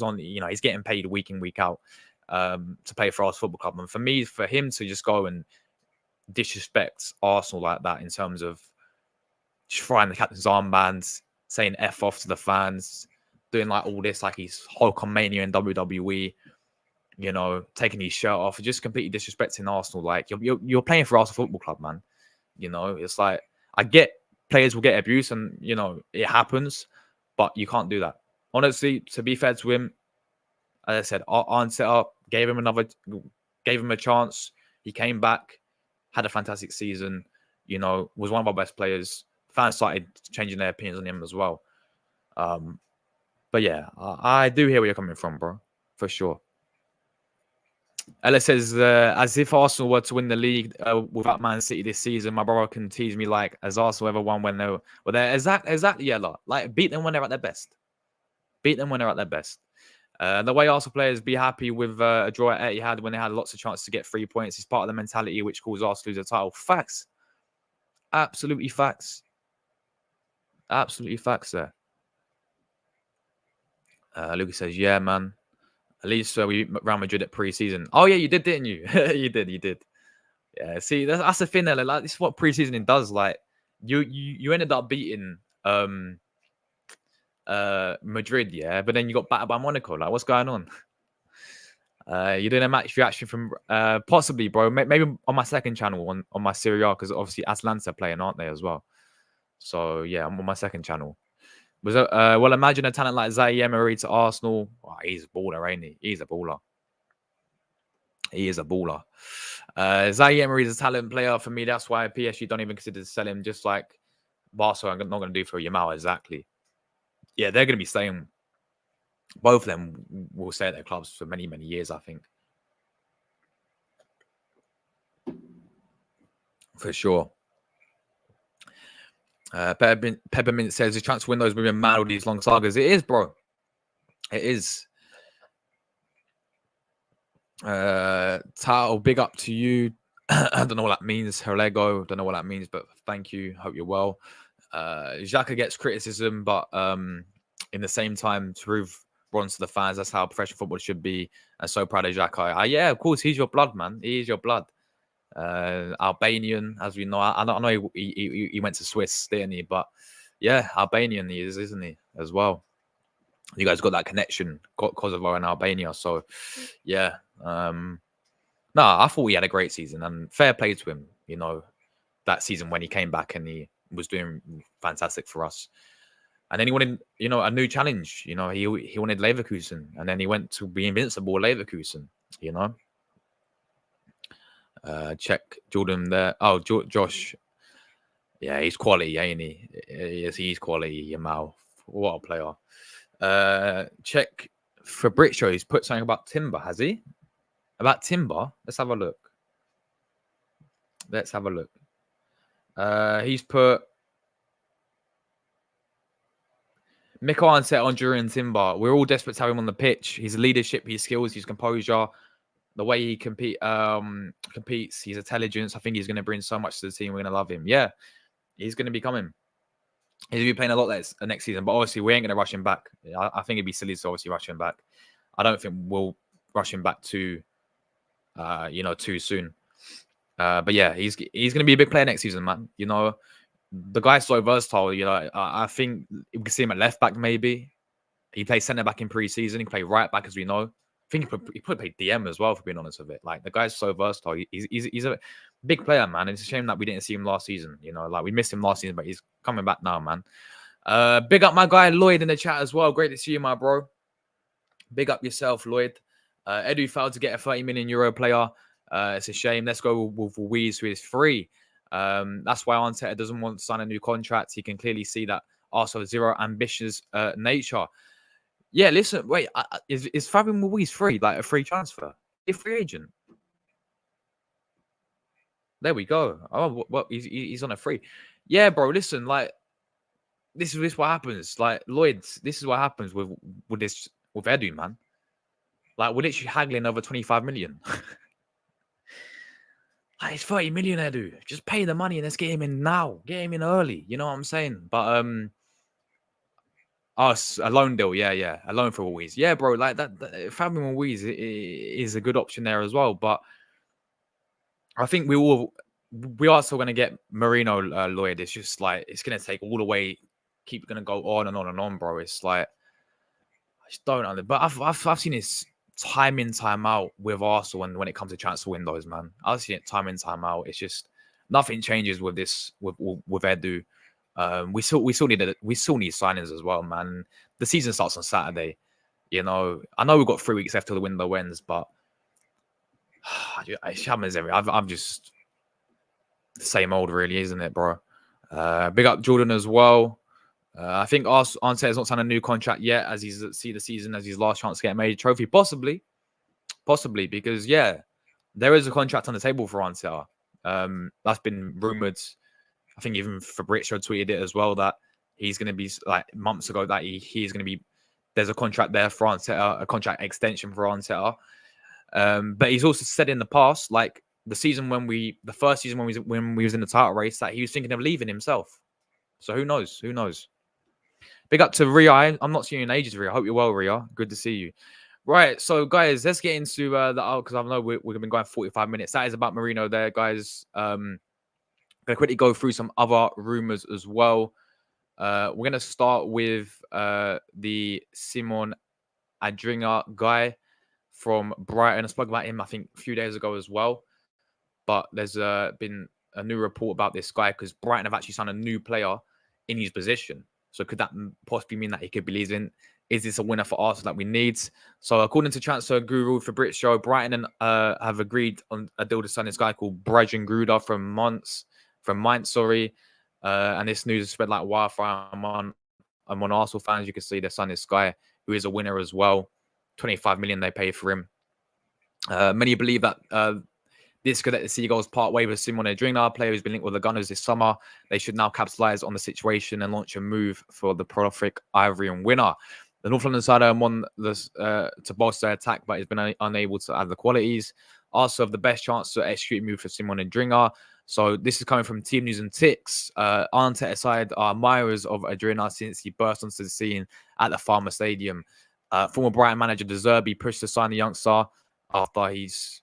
on, he's getting paid week in, week out to play for Arsenal Football Club. And for him to just go and disrespect Arsenal like that, in terms of just throwing the captain's armbands, saying F off to the fans, doing like all this, like he's Hulkamania in WWE, taking his shirt off, just completely disrespecting Arsenal. Like, you're playing for Arsenal Football Club, man. It's like, I get players will get abused and, it happens, but you can't do that. Honestly, to be fair to him, as I said, Arn set up, gave him a chance. He came back, had a fantastic season, was one of our best players. Fans started changing their opinions on him as well. But yeah, I do hear where you're coming from, bro, for sure. Ella says, as if Arsenal were to win the league without Man City this season, my brother can tease me like, has Arsenal ever won when they were there? Exactly, yeah, like, beat them when they're at their best. The way Arsenal players be happy with a draw at Etihad when they had lots of chances to get 3 points is part of the mentality which caused Arsenal to lose the title. Facts. Absolutely facts. Absolutely facts there. Lucas says, yeah, man. At least we beat Real Madrid at pre-season. Oh, yeah, you did, didn't you? You did. Yeah, see, that's the thing there. Like, this is what pre-seasoning does. Like, you ended up beating Madrid, yeah, but then you got battered by Monaco. Like, what's going on? You're doing a match reaction from possibly, bro. Maybe on my second channel on my Serie A, because obviously Atalanta are playing, aren't they, as well? So yeah, I'm on my second channel. Well, imagine a talent like Zaire Emery to Arsenal. Oh, he's a baller, ain't he? He's a baller. He is a baller. Zaire Emery is a talent player for me. That's why PSG don't even consider to sell him. Just like Barcelona are not going to do for Yamal. Exactly. Yeah, they're going to be staying. Both of them will stay at their clubs for many, many years, I think. For sure. Peppermint says the transfer window has been mad with these long sagas. It is, bro. It is. Title, big up to you. I don't know what that means. Herlego, don't know what that means, but thank you. Hope you're well. Xhaka gets criticism, but in the same time, to prove runs to the fans, that's how professional football should be. I'm so proud of Xhaka. Yeah, of course, he's your blood, man. He is your blood. Albanian, as we know. I know he went to Swiss, didn't he? But yeah, Albanian he is, isn't he, as well? You guys got that connection, Kosovo and Albania. So yeah, I thought he had a great season, and fair play to him. That season when he came back and he was doing fantastic for us. And then he wanted, a new challenge. He wanted Leverkusen, and then he went to be invincible Leverkusen. Check Jordan there. Oh, Josh. Yeah, he's quality, ain't he? Yes, he's quality, Yamal. What a player. Check Fabrizio. He's put something about Timber, has he? About Timber? Let's have a look. Let's have a look. He's put Mikel Merino, Adrien Timber. We're all desperate to have him on the pitch. His leadership, his skills, his composure, the way he competes, his intelligence. I think he's going to bring so much to the team. We're going to love him. Yeah, he's going to be coming. He's going to be playing a lot next season. But obviously, we ain't going to rush him back. I think it'd be silly to obviously rush him back. I don't think we'll rush him back too soon. But yeah, he's going to be a big player next season, man. You know, the guy's so versatile. You know, I think we can see him at left back maybe. He plays centre back in pre-season. He can play right back, as we know. I think he could play DM as well, for being honest with it. Like, the guy's so versatile. He's a big player, man. It's a shame that we didn't see him last season. You know, like, we missed him last season, but he's coming back now, man. Big up my guy Lloyd in the chat as well. Great to see you, my bro. Big up yourself, Lloyd. Edu failed to get a 30 million euro player. It's a shame. Let's go with Ruiz, who is free. That's why Arteta doesn't want to sign a new contract. He can clearly see that Arsenal has zero ambitious nature. Yeah, listen, wait, is Fabian Ruiz free, like a free transfer? A free agent? There we go. Oh, well, he's on a free. Yeah, bro, listen, like, this is what happens. Like, Lloyd, this is what happens with Edu, man. Like, we're literally haggling over 25 million. Like, it's 30 million, Edu. Just pay the money and let's get him in now. Get him in early. You know what I'm saying? But a loan deal, yeah, a loan for Ruiz, yeah, bro. Like that Fabian Ruiz is a good option there as well. But I think we are still going to get Merino, Lloyd. It's just like it's going to take all the way, keep going to go on and on and on, bro. It's like I just don't know. But I've seen this time in, time out with Arsenal when it comes to transfer windows, man. I've seen it time in, time out. It's just nothing changes with this with Edu. We still need signings as well, man. The season starts on Saturday. You know, I know we've got 3 weeks left till the window ends, but it happens I'm just the same old, really, isn't it, bro? Big up Jordan as well. I think Arteta has not signed a new contract yet, as he's see the season as his last chance to get a major trophy, possibly, because yeah, there is a contract on the table for Arteta. That's been rumored. I think even Fabrizio tweeted it as well that he's going to be like months ago that he's going to be. There's a contract there for Arteta, a contract extension for Arteta. But he's also said in the past, like the first season when we was in the title race, that he was thinking of leaving himself. So who knows? Who knows? Big up to Ria. I'm not seeing you in ages, Ria. I hope you're well, Ria. Good to see you. Right, so guys, let's get into because I know we've been going 45 minutes. That is about Merino there, guys. Gonna quickly go through some other rumors as well. We're gonna start with the Simon Adingra guy from Brighton. I spoke about him, I think, a few days ago as well. But there's been a new report about this guy because Brighton have actually signed a new player in his position. So could that possibly mean that he could be leaving? Is this a winner for Arsenal that we need? So according to transfer guru Fabrizio, Brighton have agreed on a deal to sign this guy called Adrien Rabiot from Mainz, sorry. And this news is spread like wildfire among Arsenal fans. You can see they signed this guy who is a winner as well. 25 million they pay for him. Many believe that this could let the Seagulls part way with Simon Adingra, player who's been linked with the Gunners this summer. They should now capitalise on the situation and launch a move for the prolific Ivorian winner. The North London side are on this to bolster their attack, but has been unable to add the qualities. Also have the best chance to execute a move for Simon Adingra. So this is coming from Team News and Ticks. Arteta side are admirers of Adingra since he burst onto the scene at the Farmer Stadium. Former Brighton manager De Zerbi pushed to sign the youngster after his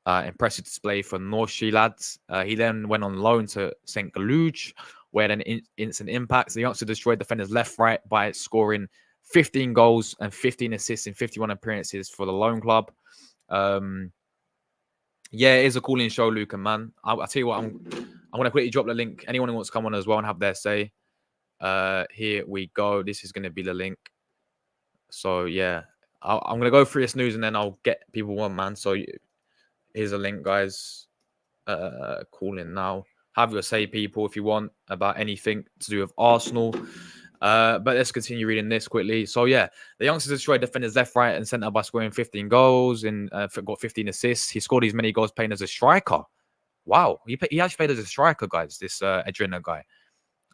impressive display for North Sea lads. He then went on loan to St. Galuge, where an instant impact. The youngster destroyed defenders left, right by scoring 15 goals and 15 assists in 51 appearances for the loan club. Yeah, it is a calling show, Luca, man. I'll tell you what, I'm going to quickly drop the link. Anyone who wants to come on as well and have their say. Here we go. This is going to be the link. So, yeah, I'm going to go through this news and then I'll get people on, man. So, here's a link, guys. Call in now. Have your say, people, if you want, about anything to do with Arsenal. But let's continue reading this quickly. So, yeah, the youngsters destroyed defenders left, right, and centre by scoring 15 goals and got 15 assists. He scored these many goals playing as a striker. Wow. He actually played as a striker, guys, this Adrien guy.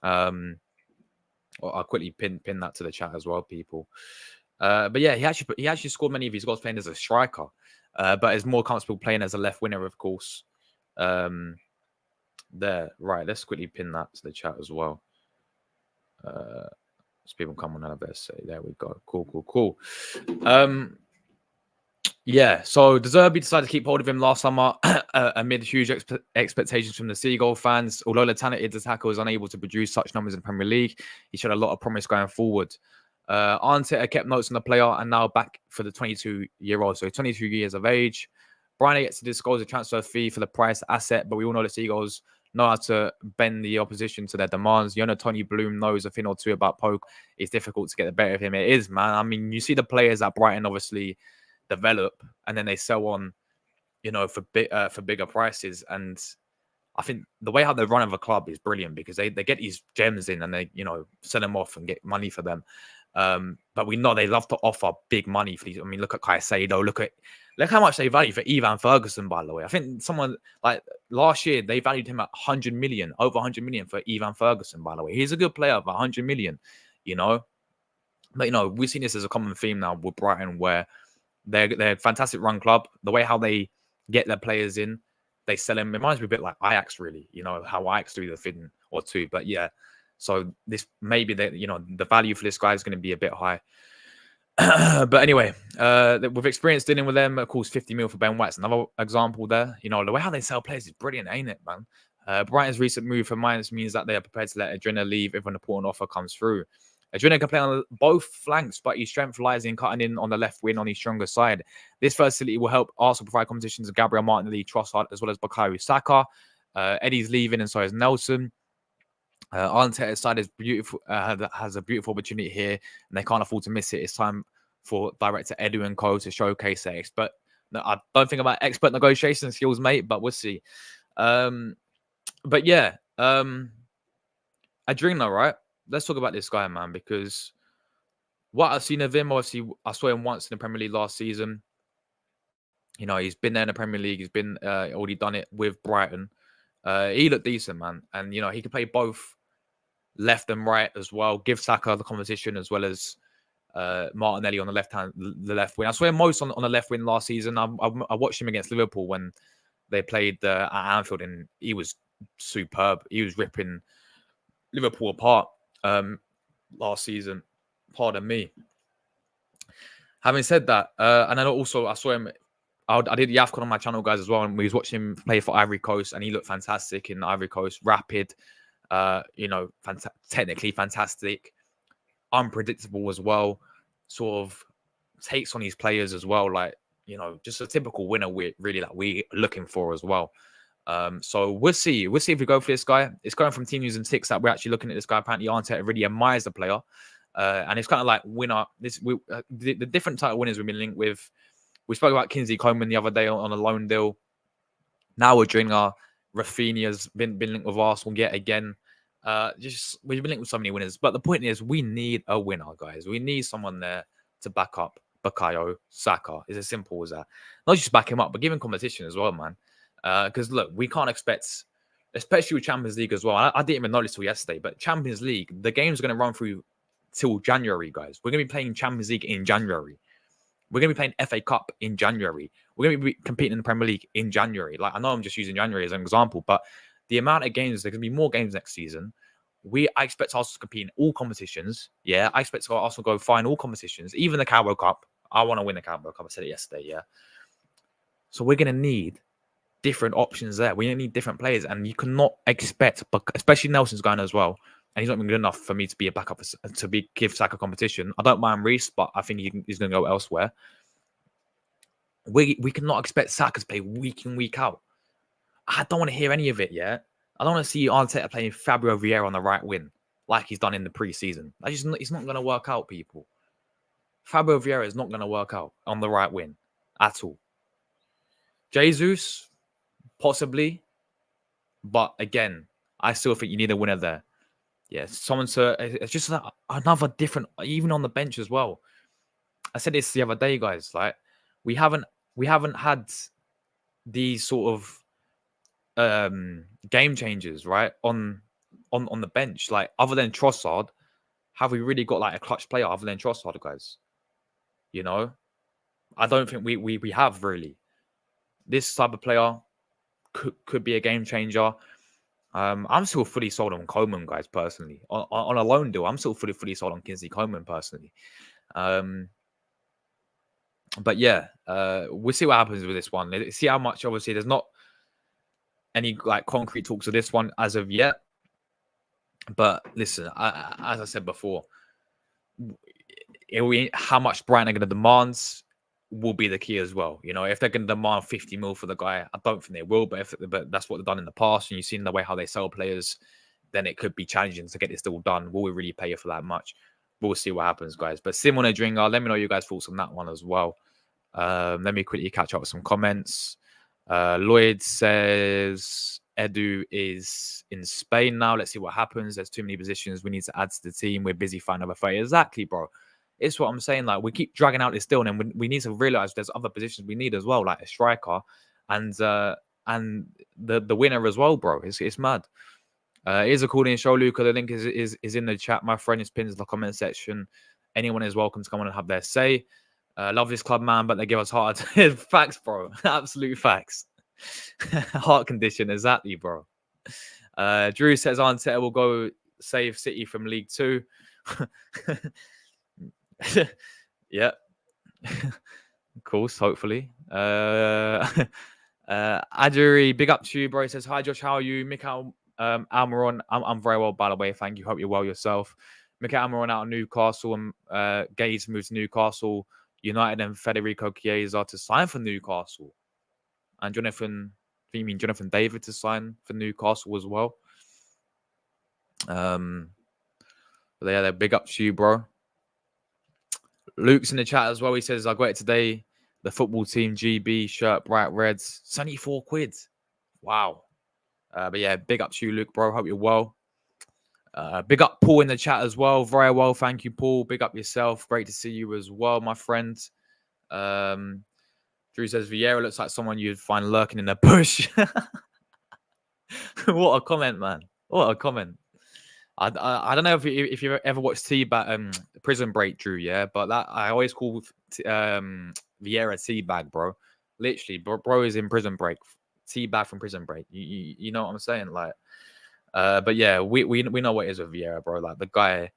I'll quickly pin that to the chat as well, people. But yeah, he actually scored many of his goals playing as a striker, but is more comfortable playing as a left winger, of course. There, right. Let's quickly pin that to the chat as well. So people come on out of there. Say, there we go. Cool. Yeah. So De Zerbi decided to keep hold of him last summer amid huge expectations from the Seagull fans. Although the talented attacker was unable to produce such numbers in the Premier League, he showed a lot of promise going forward. Arteta kept notes on the player and now back for the 22-year-old. So 22 years of age. Brian gets to disclose a transfer fee for the price asset, but we all know the Seagulls know how to bend the opposition to their demands. You know, Tony Bloom knows a thing or two about Poke. It's difficult to get the better of him. It is, man. I mean, you see the players that Brighton obviously develop and then they sell on, you know, for bigger prices. And I think the way how they run of a club is brilliant because they get these gems in and they, you know, sell them off and get money for them. But we know they love to offer big money for these. I mean, look at Caicedo. Look how much they value for Ivan Ferguson, by the way. I think someone like last year, they valued him at 100 million, over 100 million for Ivan Ferguson, by the way. He's a good player for 100 million, you know. But, you know, we've seen this as a common theme now with Brighton where they're a fantastic run club. The way how they get their players in, they sell them. It reminds me a bit like Ajax, really, you know, how Ajax do the thing or two. But yeah, so this maybe that, you know, the value for this guy is going to be a bit high. But anyway, with experience dealing with them, of course, 50 mil for Ben White's another example there. You know, the way how they sell players is brilliant, ain't it, man? Brighton's recent move for Mainz means that they are prepared to let Adrien leave if an important offer comes through. Adrien can play on both flanks, but his strength lies in cutting in on the left wing on his stronger side. This facility will help Arsenal provide competitions to Gabriel Martinelli, Trossard, as well as Bukayo Saka. Eddie's leaving, and so is Nelson. Arteta's side is beautiful, has a beautiful opportunity here, and they can't afford to miss it. It's time for director Edu and Co to showcase their expert. No, I don't think about expert negotiation skills, mate, but we'll see. But yeah, Adrien, right? Let's talk about this guy, man, because what I've seen of him, obviously, I saw him once in the Premier League last season. You know, he's been there in the Premier League. He's been already done it with Brighton. He looked decent, man, and you know he can play both left and right as well. Give Saka the competition as well as Martinelli on the left wing. I saw him most on the left wing last season. I watched him against Liverpool when they played at Anfield, and he was superb. He was ripping Liverpool apart last season. Pardon me. Having said that, and then also I saw him. I did the AFCON on my channel, guys, as well, and we was watching him play for Ivory Coast, and he looked fantastic in Ivory Coast. Rapid, you know, technically fantastic, unpredictable as well. Sort of takes on his players as well, like, you know, just a typical winner we're looking for as well. So we'll see. We'll see if we go for this guy. It's going from team news and ticks that we're actually looking at this guy. Apparently, Arteta really admires the player, and it's kind of like winner. The different type of winners we've been linked with. We spoke about Kingsley Coman the other day on a loan deal. Now we're doing Rafinha's been linked with Arsenal yet again. We've been linked with so many winners. But the point is, we need a winner, guys. We need someone there to back up Bukayo Saka. It's as simple as that. Not just back him up, but give him competition as well, man. Because look, we can't expect, especially with Champions League as well. I didn't even notice till yesterday, but Champions League, the game's going to run through till January, guys. We're going to be playing Champions League in January. We're going to be playing FA Cup in January. We're going to be competing in the Premier League in January. Like, I know I'm just using January as an example, but the amount of games, there's going to be more games next season. I expect Arsenal to compete in all competitions. Yeah, I expect Arsenal to go far in all competitions, even the Carabao Cup. I want to win the Carabao Cup. I said it yesterday, yeah. So we're going to need different options there. We're going to need different players, and you cannot expect, especially Nelson's going as well, and he's not been good enough for me to be a backup give Saka competition. I don't mind Reece, but I think he's going to go elsewhere. We cannot expect Saka to play week in, week out. I don't want to hear any of it yet. I don't want to see Arteta playing Fabio Vieira on the right wing like he's done in the pre-season. It's not going to work out, people. Fabio Vieira is not going to work out on the right wing at all. Jesus, possibly. But again, I still think you need a winner there. Yeah, someone to. It's just another different, even on the bench as well. I said this the other day, guys. Like we haven't had these sort of game changers, right? On the bench, like other than Trossard, have we really got like a clutch player other than Trossard, guys? You know, I don't think we have really. This type of player could be a game changer. I'm still fully sold on Coleman, guys, personally. On a loan deal, I'm still fully sold on Kingsley Coleman, personally. But yeah, we'll see what happens with this one. Let's see how much, obviously, there's not any like concrete talks of this one as of yet. But listen, as I said before, how much Brighton are going to demand will be the key as well. You know, if they're going to demand 50 mil for the guy, I don't think they will. But that's what they've done in the past, and you've seen the way how they sell players, then it could be challenging to get this deal done. Will we really pay you for that much? We'll see what happens, guys. But Simon Adringa, let me know your guys' thoughts on that one as well. Let me quickly catch up with some comments. Lloyd says Edu is in Spain now. Let's see what happens. There's too many positions we need to add to the team. We're busy finding other players. Exactly, bro. It's what I'm saying. Like, we keep dragging out this deal, and then we need to realize there's other positions we need as well, like a striker and the winner as well, bro. It's mad. Here's a call in show, Luca. The link is in the chat. My friend is pinned in the comment section. Anyone is welcome to come on and have their say. Love this club, man, but they give us heart. Facts, bro. Absolute facts. Heart condition, exactly, bro. Drew says Arteta will go save City from League 2. Yeah. Of course, hopefully. Adri, big up to you, bro. He says, hi, Josh, how are you? Mikel Almiron, I'm very well, by the way. Thank you. Hope you're well yourself. Mikel Almiron out of Newcastle and Gaze moves to Newcastle. United and Federico Chiesa to sign for Newcastle. And Jonathan David to sign for Newcastle as well. But yeah, they're big up to you, bro. Luke's in the chat as well. He says, I got it today. The football team GB shirt, bright reds, £74. Wow. But yeah, big up to you, Luke, bro. Hope you're well. Big up Paul in the chat as well. Very well. Thank you, Paul. Big up yourself. Great to see you as well, my friend. Drew says Vieira looks like someone you'd find lurking in the bush. What a comment, man. What a comment. I don't know if you've ever watched Prison Break, Drew, yeah? But that I always call Vieira Teabag, bro. Literally, bro is in Prison Break. Teabag from Prison Break. You know what I'm saying? Like, but yeah, we know what it is with Vieira, bro. Like, the guy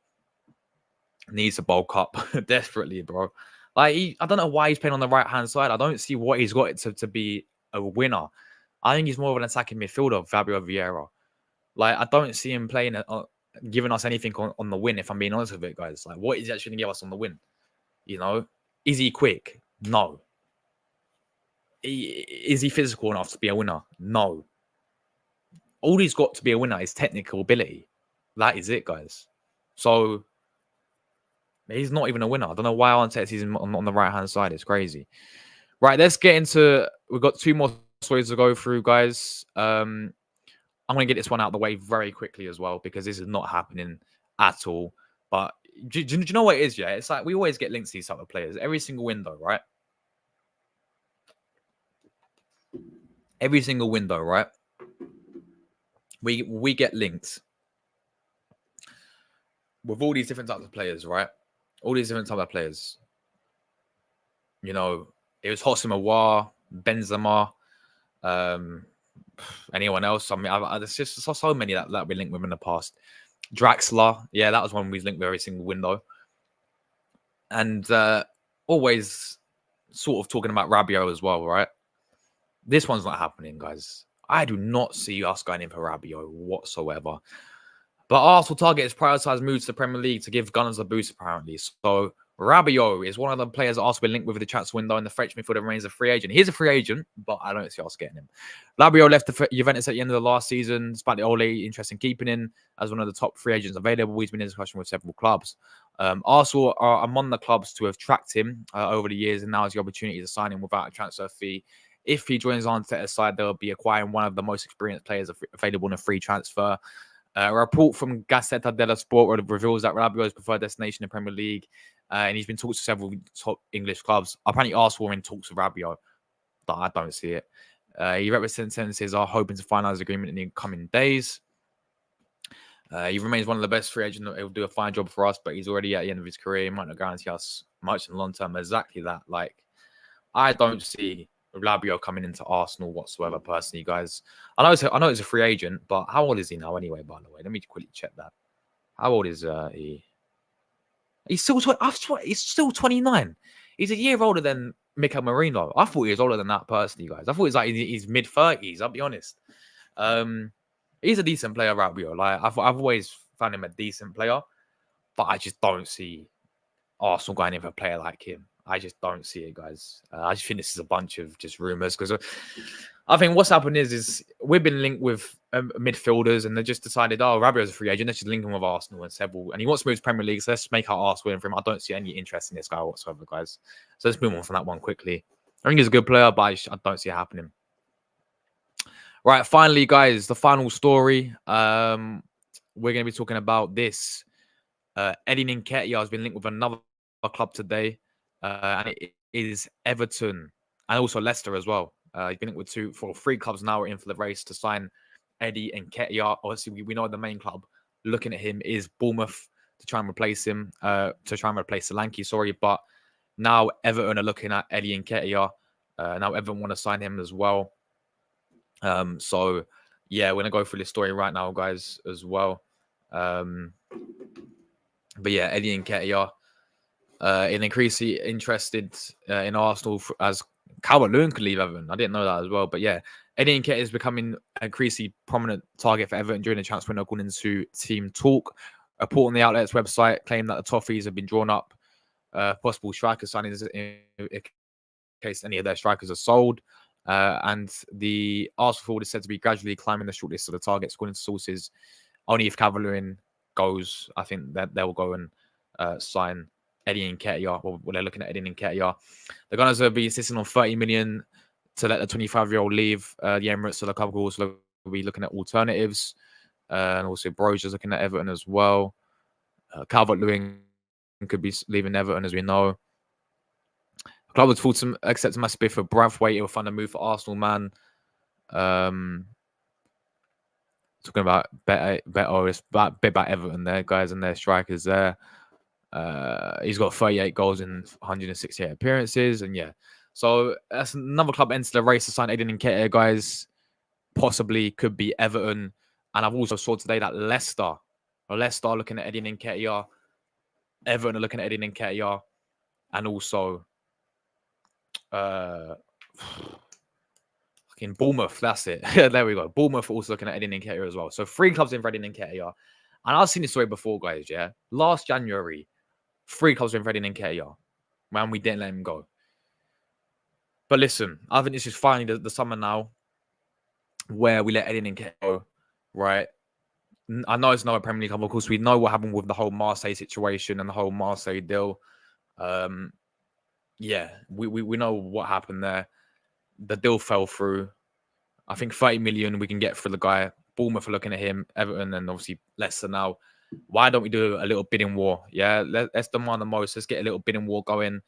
needs to bulk up desperately, bro. Like, I don't know why he's playing on the right-hand side. I don't see what he's got to be a winner. I think he's more of an attacking midfielder, Fabio Vieira. Like, I don't see him playing, giving us anything on the win, if I'm being honest with it, guys. Like, what is he actually going to give us on the win? You know? Is he quick? No. Is he physical enough to be a winner? No. All he's got to be a winner is technical ability. That is it, guys. So, he's not even a winner. I don't know why Arteta's on the right-hand side. It's crazy. Right, let's get into... We've got 2 more stories to go through, guys. I'm going to get this one out of the way very quickly as well, because this is not happening at all. But do you know what it is, yeah? It's like we always get linked to these type of players. Every single window, right? Every single window, right? We get linked with all these different types of players, right? All these different types of players. You know, it was Hossim Aouar, Benzema, anyone else. I mean, there's just so many that we linked with in the past. Draxler, yeah, that was one we linked with every single window. And always sort of talking about Rabiot as well, right? This one's not happening, guys. I do not see us going in for Rabiot whatsoever. But Arsenal target is prioritised moves to the Premier League to give Gunners a boost, apparently. So Rabiot is one of the players that Arsenal been linked with the transfer window, and the French midfielder remains a free agent. He's a free agent, but I don't see us getting him. Rabiot left the Juventus at the end of the last season, despite the Ole interest in keeping him as one of the top free agents available. He's been in discussion with several clubs. Arsenal are among the clubs to have tracked him over the years, and now has the opportunity to sign him without a transfer fee if he joins Arteta's side, they'll be acquiring one of the most experienced players available in a free transfer. A report from Gazzetta dello Sport reveals that Rabiot is preferred destination in the Premier League, and he's been talked to several top English clubs. Apparently, Arsenal are in talks with Rabiot, but I don't see it. He representatives are hoping to finalise agreement in the coming days. He remains one of the best free agents. He'll do a fine job for us, but he's already at the end of his career. He might not guarantee us much in the long term. Exactly that. Like, I don't see Rabiot coming into Arsenal whatsoever, personally, guys. I know he's a free agent, but how old is he now anyway, by the way? Let me quickly check that. How old is he? He's still he's still 29. He's a year older than Mikel Merino. I thought he was older than that, personally, guys. I thought he was like he's mid-30s, I'll be honest. He's a decent player, Rabiot. Like, I've always found him a decent player, but I just don't see Arsenal going in for a player like him. I just don't see it, guys. I just think this is a bunch of just rumours, because I think what's happened is we've been linked with midfielders, and they just decided, oh, Rabiot's a free agent. Let's just link him with Arsenal and several. And he wants to move to Premier League, so let's make our arse win for him. I don't see any interest in this guy whatsoever, guys. So let's move on from that one quickly. I think he's a good player, but I don't see it happening. Right, finally, guys, the final story. We're going to be talking about this. Adrien Nketiah has been linked with another club today, and it is Everton and also Leicester as well. He's been linked with three clubs now are in for the race to sign Adrien Nketiah. Obviously, we know the main club looking at him is Bournemouth to try and replace him, to try and replace Solanke, sorry. But now Everton are looking at Adrien Nketiah. Now Everton want to sign him as well. So yeah, we're gonna go through this story right now, guys, as well. But yeah, Adrien Nketiah, increasingly interested in Arsenal as Calvert-Lewin could leave Everton. I didn't know that as well. But yeah, Adrien Nketiah is becoming an increasingly prominent target for Everton during the transfer window, according to Team Talk. A report on the outlet's website claimed that the Toffees have been drawn up possible striker signings in case any of their strikers are sold. And the Arsenal forward is said to be gradually climbing the shortlist of the targets, according to sources. Only if Calvert-Lewin goes, I think that they will go and sign Adrien Nketiah. Well, they're looking at Adrien Nketiah. The Gunners will be insisting on 30 million to let the 25-year-old leave the Emirates. So the club will also be looking at alternatives. And also Broja's looking at Everton as well. Calvert-Lewin could be leaving Everton, as we know. The club was forced to accept a massive bid for Braithwaite. It will fund a move for Arsenal, man. Talking about better it's a bit about Everton there, guys, and their strikers there. He's got 38 goals in 168 appearances, and yeah. So that's another club entered the race to sign Adrien Nketiah, guys. Possibly could be Everton. And I've also saw today that Leicester are looking at Adrien Nketiah. Everton are looking at Adrien Nketiah. And also in Bournemouth, that's it. There we go. Bournemouth are also looking at Adrien Nketiah as well. So 3 clubs in for Adrien Nketiah. And I've seen this story before, guys, yeah? Last January, 3 clubs in for Adrien Nketiah. Man, we didn't let him go. But listen, I think this is finally the summer now where we let Adrien Nketiah go, right? I know it's not a Premier League club. Of course, we know what happened with the whole Marseille situation and the whole Marseille deal. Yeah, we know what happened there. The deal fell through. I think 30 million we can get for the guy. Bournemouth are looking at him, Everton, and obviously Leicester now. Why don't we do a little bidding war? Yeah, let's demand the most. Let's get a little bidding war going.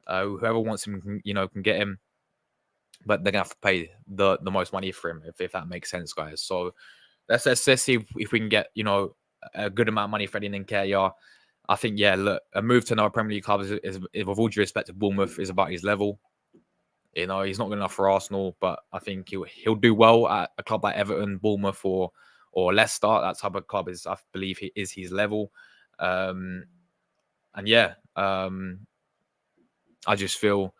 Whoever wants him, can get him. But they're gonna have to pay the most money for him, if that makes sense, guys. So let's see if we can get a good amount of money for Adrien Nketiah. I think, yeah, look, a move to another Premier League club is with all due respect to Bournemouth, is about his level. He's not good enough for Arsenal, but I think he'll do well at a club like Everton, Bournemouth, or Leicester. That type of club I believe is his level. And yeah, I just feel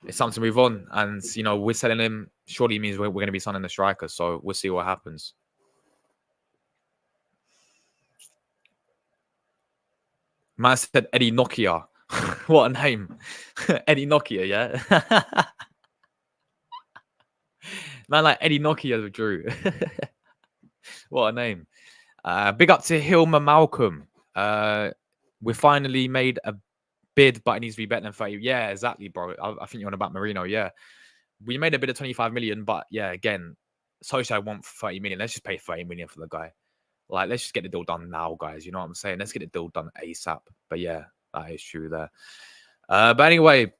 it's time to move on. And we're selling him. Surely means we're going to be signing the striker. So we'll see what happens. Man said Eddie Nokia. What a name. Eddie Nokia, yeah? Man, like Eddie Nokia withdrew. What a name. Big up to Hilmer Malcolm. We finally made a bid, but it needs to be better than 30. Yeah, exactly, bro. I think you're on about Merino, yeah. we made a bid of 25 million, but yeah, again, Solskjaer want 30 million. Let's just pay 30 million for the guy. Like, let's just get the deal done now, guys. You know what I'm saying? Let's get the deal done ASAP. But yeah, that is true there. But anyway,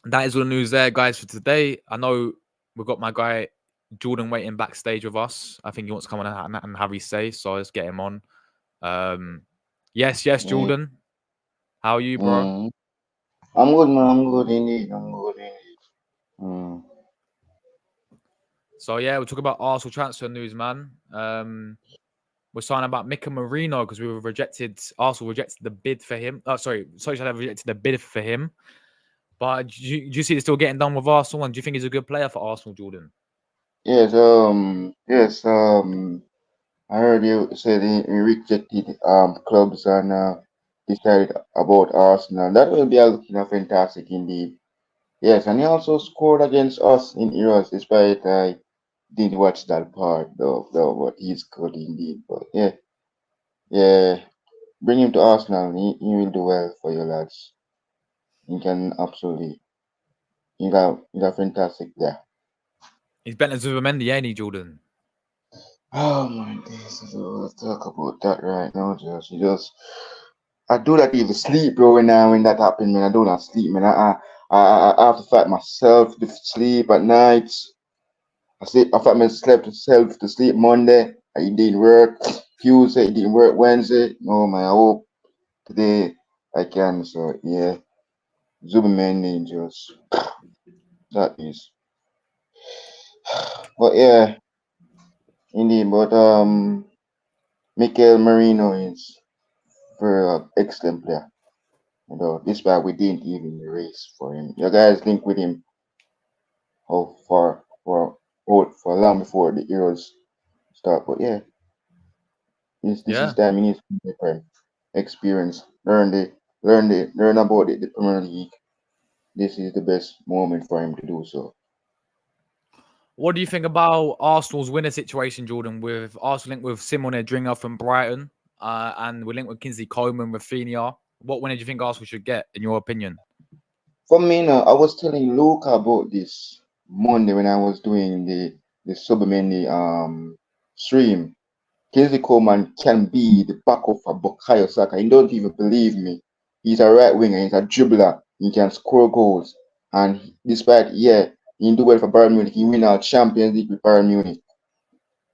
that is all the news there, guys, for today. I know we've got my guy Jordan waiting backstage with us. I think he wants to come on and have his say, so let's get him on. Yes, Jordan. How are you, bro? I'm good, man. I'm good indeed. I'm good indeed. So yeah, we'll talk about Arsenal transfer news, man. We're signing about Mikel Merino because we were rejected. Arsenal rejected the bid for him. Oh, sorry, Solskjaer rejected the bid for him. But do you see it still getting done with Arsenal? And do you think he's a good player for Arsenal, Jordan? Yes. Yes. I heard you said he rejected clubs and decided about Arsenal. That will be fantastic indeed. Yes, and he also scored against us in Euros, despite I didn't watch that part though, but he's good indeed. But yeah, bring him to Arsenal. He will do well for you lads. He can absolutely. He's a fantastic there. He's better than Zubimendi, ain't he, Jordan? Oh my days, let's talk about that right now, I do not even sleep, bro. When that happened, man, I do not sleep, man. I have to fight myself to sleep at night. I fight myself to sleep Monday. It didn't work. Tuesday, it didn't work. Wednesday, no, man. I hope today I can. So yeah, Zubimendi just that is. But yeah, indeed. But Mikel Merino is very excellent player. This why we didn't even race for him. You guys link with him how far for long before the Euros start. But yeah, this is time he needs to make him experience, learn about the Premier League. This is the best moment for him to do so. What do you think about Arsenal's winner situation, Jordan? With Arsenal linked with Simon Adrien from Brighton, and we're linked with Kingsley Coman, Rafinha. What winner do you think Arsenal should get, in your opinion? For me now, I was telling Luke about this Monday when I was doing the Submarine stream. Kingsley Coman can be the backup for Bukayo Saka. He don't even believe me. He's a right winger. He's a dribbler. He can score goals. And despite, he didn't do well for Bayern Munich. He win our Champions League with Bayern Munich.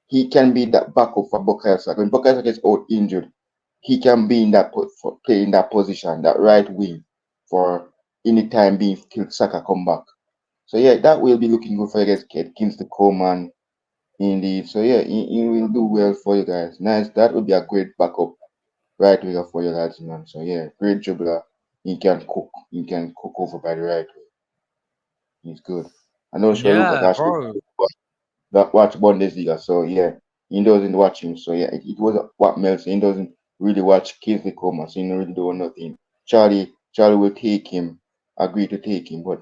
He can be that backup for Bukayo Saka. When Bukayo Saka is out injured, he can be in that play in that position, that right wing, for any time being till Saka come back. So yeah, that will be looking good for you guys, Kingsley Coman. Indeed. So yeah, he will do well for you guys. Nice. That would be a great backup right winger for you lads, man. So yeah, great dribbler. He can cook. He can cook over by the right way. He's good. I know sure Luke Yeah, actually bro. watch Bundesliga. So yeah, he doesn't watch him. So yeah, it was what Mel said. He doesn't really watch Kingsley Coman. So he don't really do nothing. Charlie will take him. Agree to take him, but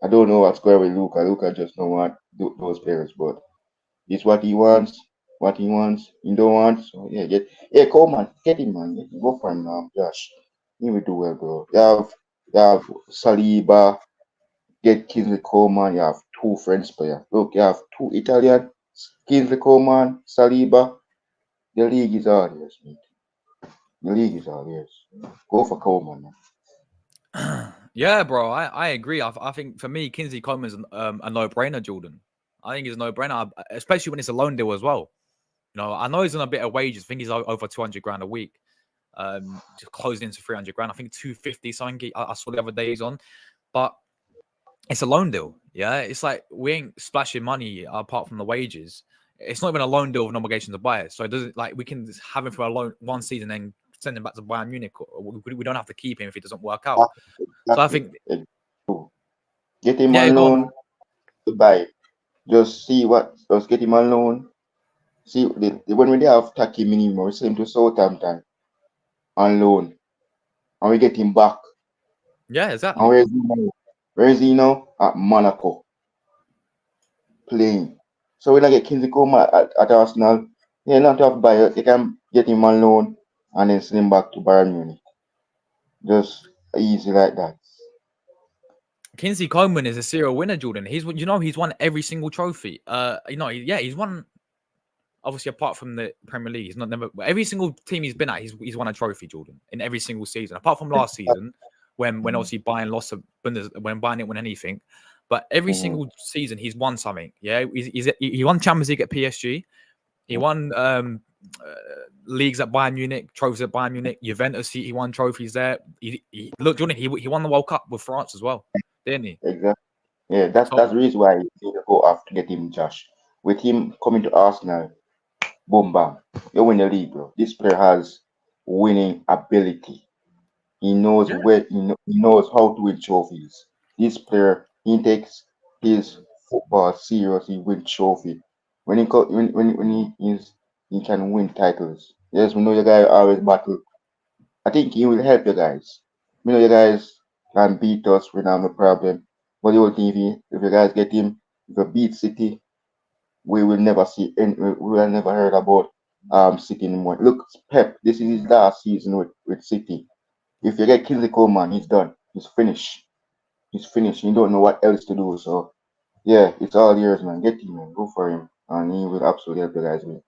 I don't know what's going with Luca. Luca just don't want those players, but it's what he wants. What he wants. He don't want. So yeah, Coleman, get him, man. Go for him now, Josh. He will do well, bro. You have Saliba, get Kingsley Coleman. You have two French players. Look, you have two Italian, Kingsley Coleman, Saliba. The league is all yours, mate. The league is all yours. Go for Coleman, man. Yeah, bro. I agree. I think for me, Kingsley Coman's a no-brainer, Jordan. I think he's a no-brainer, especially when it's a loan deal as well. You know, I know he's on a bit of wages. I think he's over 200 grand a week. Just closing into 300 grand. I think 250 something. I saw the other day he's on, but it's a loan deal. Yeah, it's like we ain't splashing money apart from the wages. It's not even a loan deal with an obligation to buy it. So it doesn't like we can have him for a loan one season and send him back to Bayern Munich. We don't have to keep him if it doesn't work out. So I think get him yeah, on go on, loan to buy. Just get him on loan. See, when we have Taki minimum, we sell him to Southampton on loan, and we get him back. Yeah, And exactly. where is he now? Where is he now? At Monaco, playing. So when I get Kingsley Coman at Arsenal, not to have to buy it. You can get him on loan and then send him back to Bayern Munich. Just easy like that. Kingsley Coman is a serial winner, Jordan. He's won every single trophy. He's won. Obviously, apart from the Premier League, he's not never every single team he's been at. He's won a trophy, Jordan, in every single season. Apart from last season, when obviously Bayern lost when Bayern didn't win anything, but every single season he's won something. Yeah, he won Champions League at PSG. He won leagues at Bayern Munich, trophies at Bayern Munich. Juventus, he won trophies there. Look, Jordan, he won the World Cup with France as well, didn't he? Exactly. Yeah, that's So the reason why you go off to get him, Josh. With him coming to Arsenal, boom, bam, you win the league, bro. This player has winning ability. He knows yeah, he knows how to win trophies. This player, he takes his football serious. He win trophy. When he can win titles. Yes, we know the guy always battle. I think he will help you guys. We know you guys can beat us. We don't have no problem. But the whole thing, if you guys get him, if you beat City, we will never see. We will never heard about City anymore. Look, Pep. This is his last season with City. If you get Kingsley Coman, he's done. He's finished. He's finished. You don't know what else to do. So yeah, it's all yours, man. Get him, man. Go for him, and he will absolutely help you guys win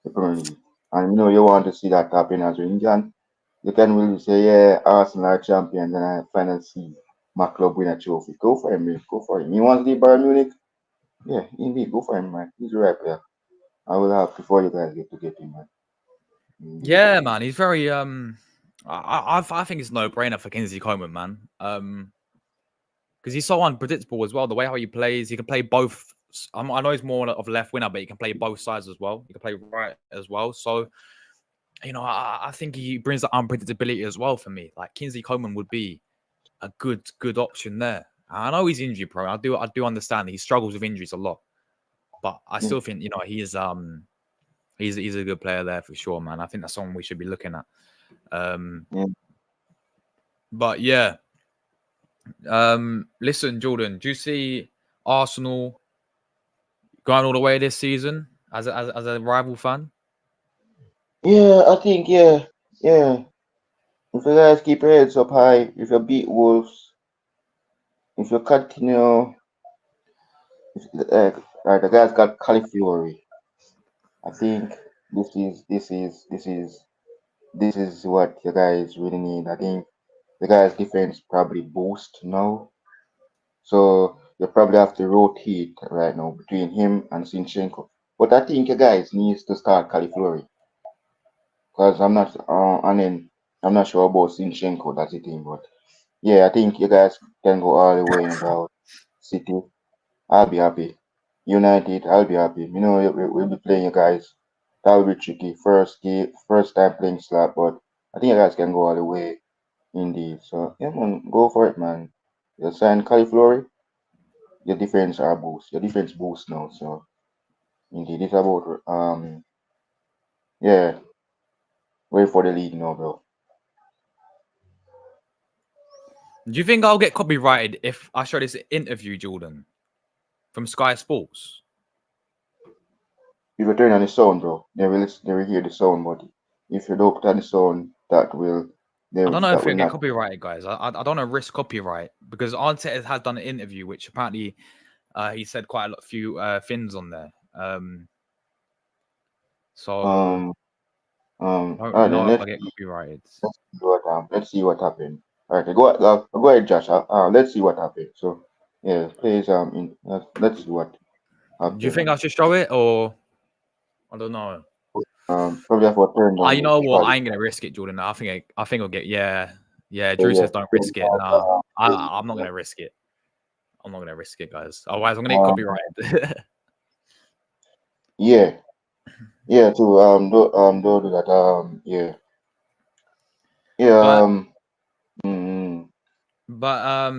the Premier League. And you know you want to see that happen as well. You can really say, yeah, Arsenal are champions, and I finally see my club win a trophy. Go for him, man. Go for him. He wants to leave Bayern Munich. Yeah, indeed. Go for him, man. He's the right player. I will have before you guys get him, man. Indeed. yeah, man. He's very I think it's a no-brainer for Kingsley Coman, man. Because he's so unpredictable as well. The way how he plays, he can play both. I know he's more of a left winger, but he can play both sides as well. He can play right as well. So, I think he brings the unpredictability as well for me. Like Kingsley Coman would be a good option there. I know he's injury prone. I do understand that he struggles with injuries a lot, but I still think he's a good player there for sure, man. I think that's someone we should be looking at. Yeah. But yeah. Listen, Jordan, do you see Arsenal going all the way this season as a rival fan? Yeah, I think, yeah. If you guys keep your heads up high, if you beat Wolves, if you continue, the guys got Califury. I think this is what you guys really need. I think the guy's defense probably boost now. So you probably have to rotate right now between him and Sinchenko. But I think you guys needs to start Califlori because I'm not sure about Sinchenko. That's the thing. But yeah, I think you guys can go all the way about City. I'll be happy. United, I'll be happy. We'll be playing you guys. That will be tricky. First time playing slap, but I think you guys can go all the way indeed. So yeah, man, go for it, man. You sign Califlori. Your defense boost now. So indeed, it's about yeah, wait for the league now, bro. Do you think I'll get copyrighted if I show this interview, Jordan, from Sky Sports? If you turn on the sound, bro, they will hear the sound, but if you don't put on the sound, I don't know if that we will get not. copyrighted, guys. I don't want to risk copyright because Arteta has done an interview, which apparently he said quite a few things on there. So Um I don't all right, then know if I get copyrighted. let's see what happened. All right, go ahead, Josh. Let's see what happened. So yeah, please let's see what Do you happened. think I should show it or I don't know? Probably have to turn down You the know what? I quality. ain't gonna risk it, Jordan. I think I'll get yeah. Drew Yeah, says don't risk it. Nah, I'm not gonna risk it. I'm not gonna risk it, guys. Otherwise, I'm gonna get um, copyrighted. yeah, yeah. To don't do that. Yeah. but Mm, but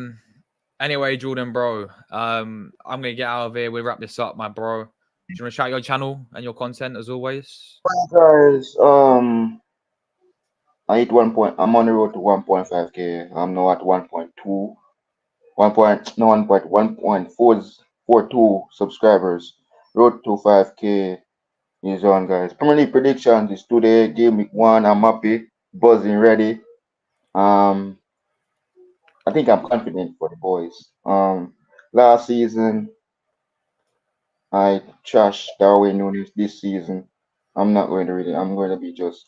anyway, Jordan, bro. I'm gonna get out of here. We wrap this up, my bro. Do you want to shout your channel and your content as always? guys, I hit 1 point. I'm on the road to 1.5k. I'm now at 1.2, 1.42 subscribers. Road to 5k is on, guys. Premier League predictions is today. Game week 1. I'm happy, buzzing, ready. Um, I think I'm confident for the boys. Last season I trashed Darwin Nunes. This season I'm not going to really. I'm going to be just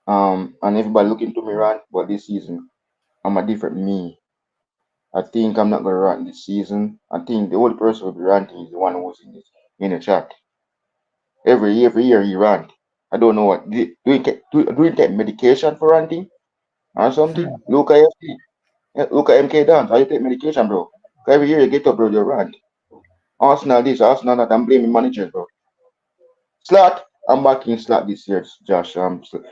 and everybody looking to me rant, but this season I'm a different me. I think I'm not going to rant this season. I think the only person who will be ranting is the one who's in the chat. Every year he rant. I don't know what. Do you take medication for ranting or something? Look at MK Dance. How you take medication, bro? 'Cause every year you get up, bro, you rant. Arsenal this, Arsenal that. I'm blaming managers, bro. Slot. I'm backing Slot this year, Josh.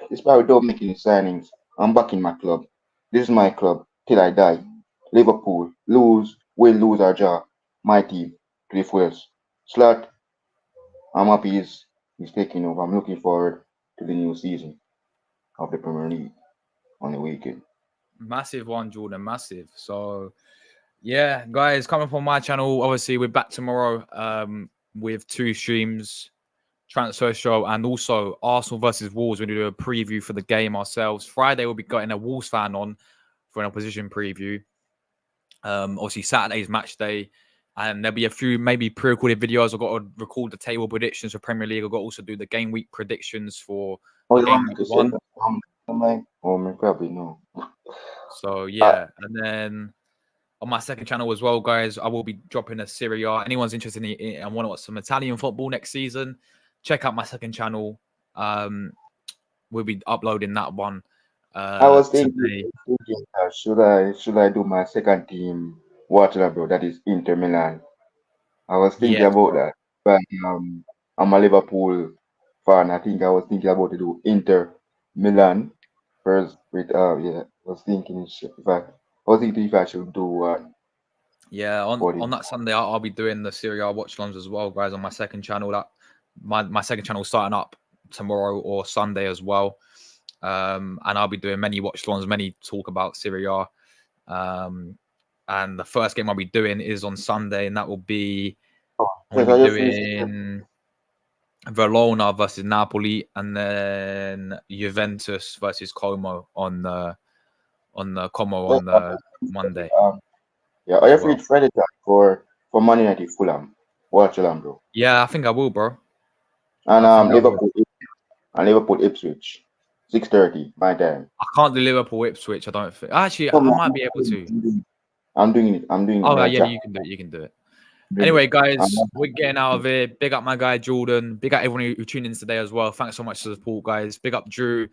Despite we don't make any signings, I'm backing my club. This is my club till I die. Liverpool lose, win, lose or draw. My team, Cliff Wales. Slot. I'm happy he's taking over. I'm looking forward to the new season of the Premier League on the weekend. Massive one, Jordan. Massive. So, yeah, guys, coming from my channel. Obviously, we're back tomorrow with 2 streams, transfer show, and also Arsenal versus Wolves. We're going to do a preview for the game ourselves. Friday, we'll be getting a Wolves fan on for an opposition preview. Obviously, Saturday's match day. And there'll be a few maybe pre-recorded videos. I've got to record the table predictions for Premier League. I've got to also do the game week predictions for Oh, you game want me week to say 1. that? Probably no. So, yeah. And then on my second channel as well, guys, I will be dropping a Serie A. Anyone's interested in it and want to watch some Italian football next season, check out my second channel. We'll be uploading that one I was today. thinking should I do my second team watch bro? That is Inter Milan. I was thinking Yes, about bro. that, but I'm a Liverpool fan. I think I was thinking about to do Inter Milan first with yeah. I was thinking if I should do one Yeah, for the on that Sunday, I'll be doing the Serie A watch alongs as well, guys, on my second channel. That my second channel starting up tomorrow or Sunday as well. And I'll be doing many watch alongs, many talk about Serie A. And the first game I'll be doing is on Sunday, and that will be I'm going to be doing Verona versus Napoli, and then Juventus versus Como on the Como on the Monday yeah. Are as you well. free Friday time for Man United Fulham? Watch along, bro. Yeah, I think I will, bro. And I think I will. Liverpool Ipswich, 6:30 my time. I can't do Liverpool Ipswich. I don't think. Actually, No, I man, might be able to. I'm doing it. I'm doing it Oh, right yeah, now. you can do it. You can do it. Doing Anyway, it. guys, we're getting out of here. Big up my guy Jordan. Big up everyone who tuned in today as well. Thanks so much for the support, guys. Big up Drew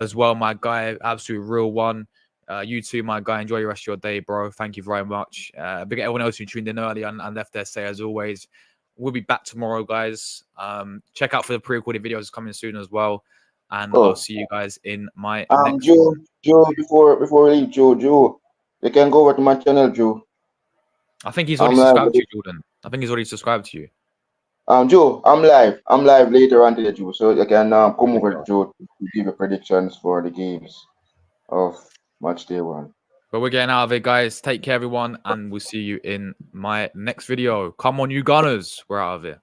as well, my guy. Absolute real one. You too, my guy. Enjoy the rest of your day, bro. Thank you very much. Big up everyone else who tuned in early and left their say as always. We'll be back tomorrow, guys. Check out for the pre-recorded videos coming soon as well. And I'll see you guys in my next Joe, before we leave, Joe, you can go over to my channel, Joe. I think he's already subscribed to you, Jordan. I think he's already subscribed to you. Joe, I'm live. I'm live later on today, Joe. So you can come over, Joe, to give your predictions for the games of match day 1. But we're getting out of it, guys. Take care, everyone, and we'll see you in my next video. Come on, you Gunners. We're out of here.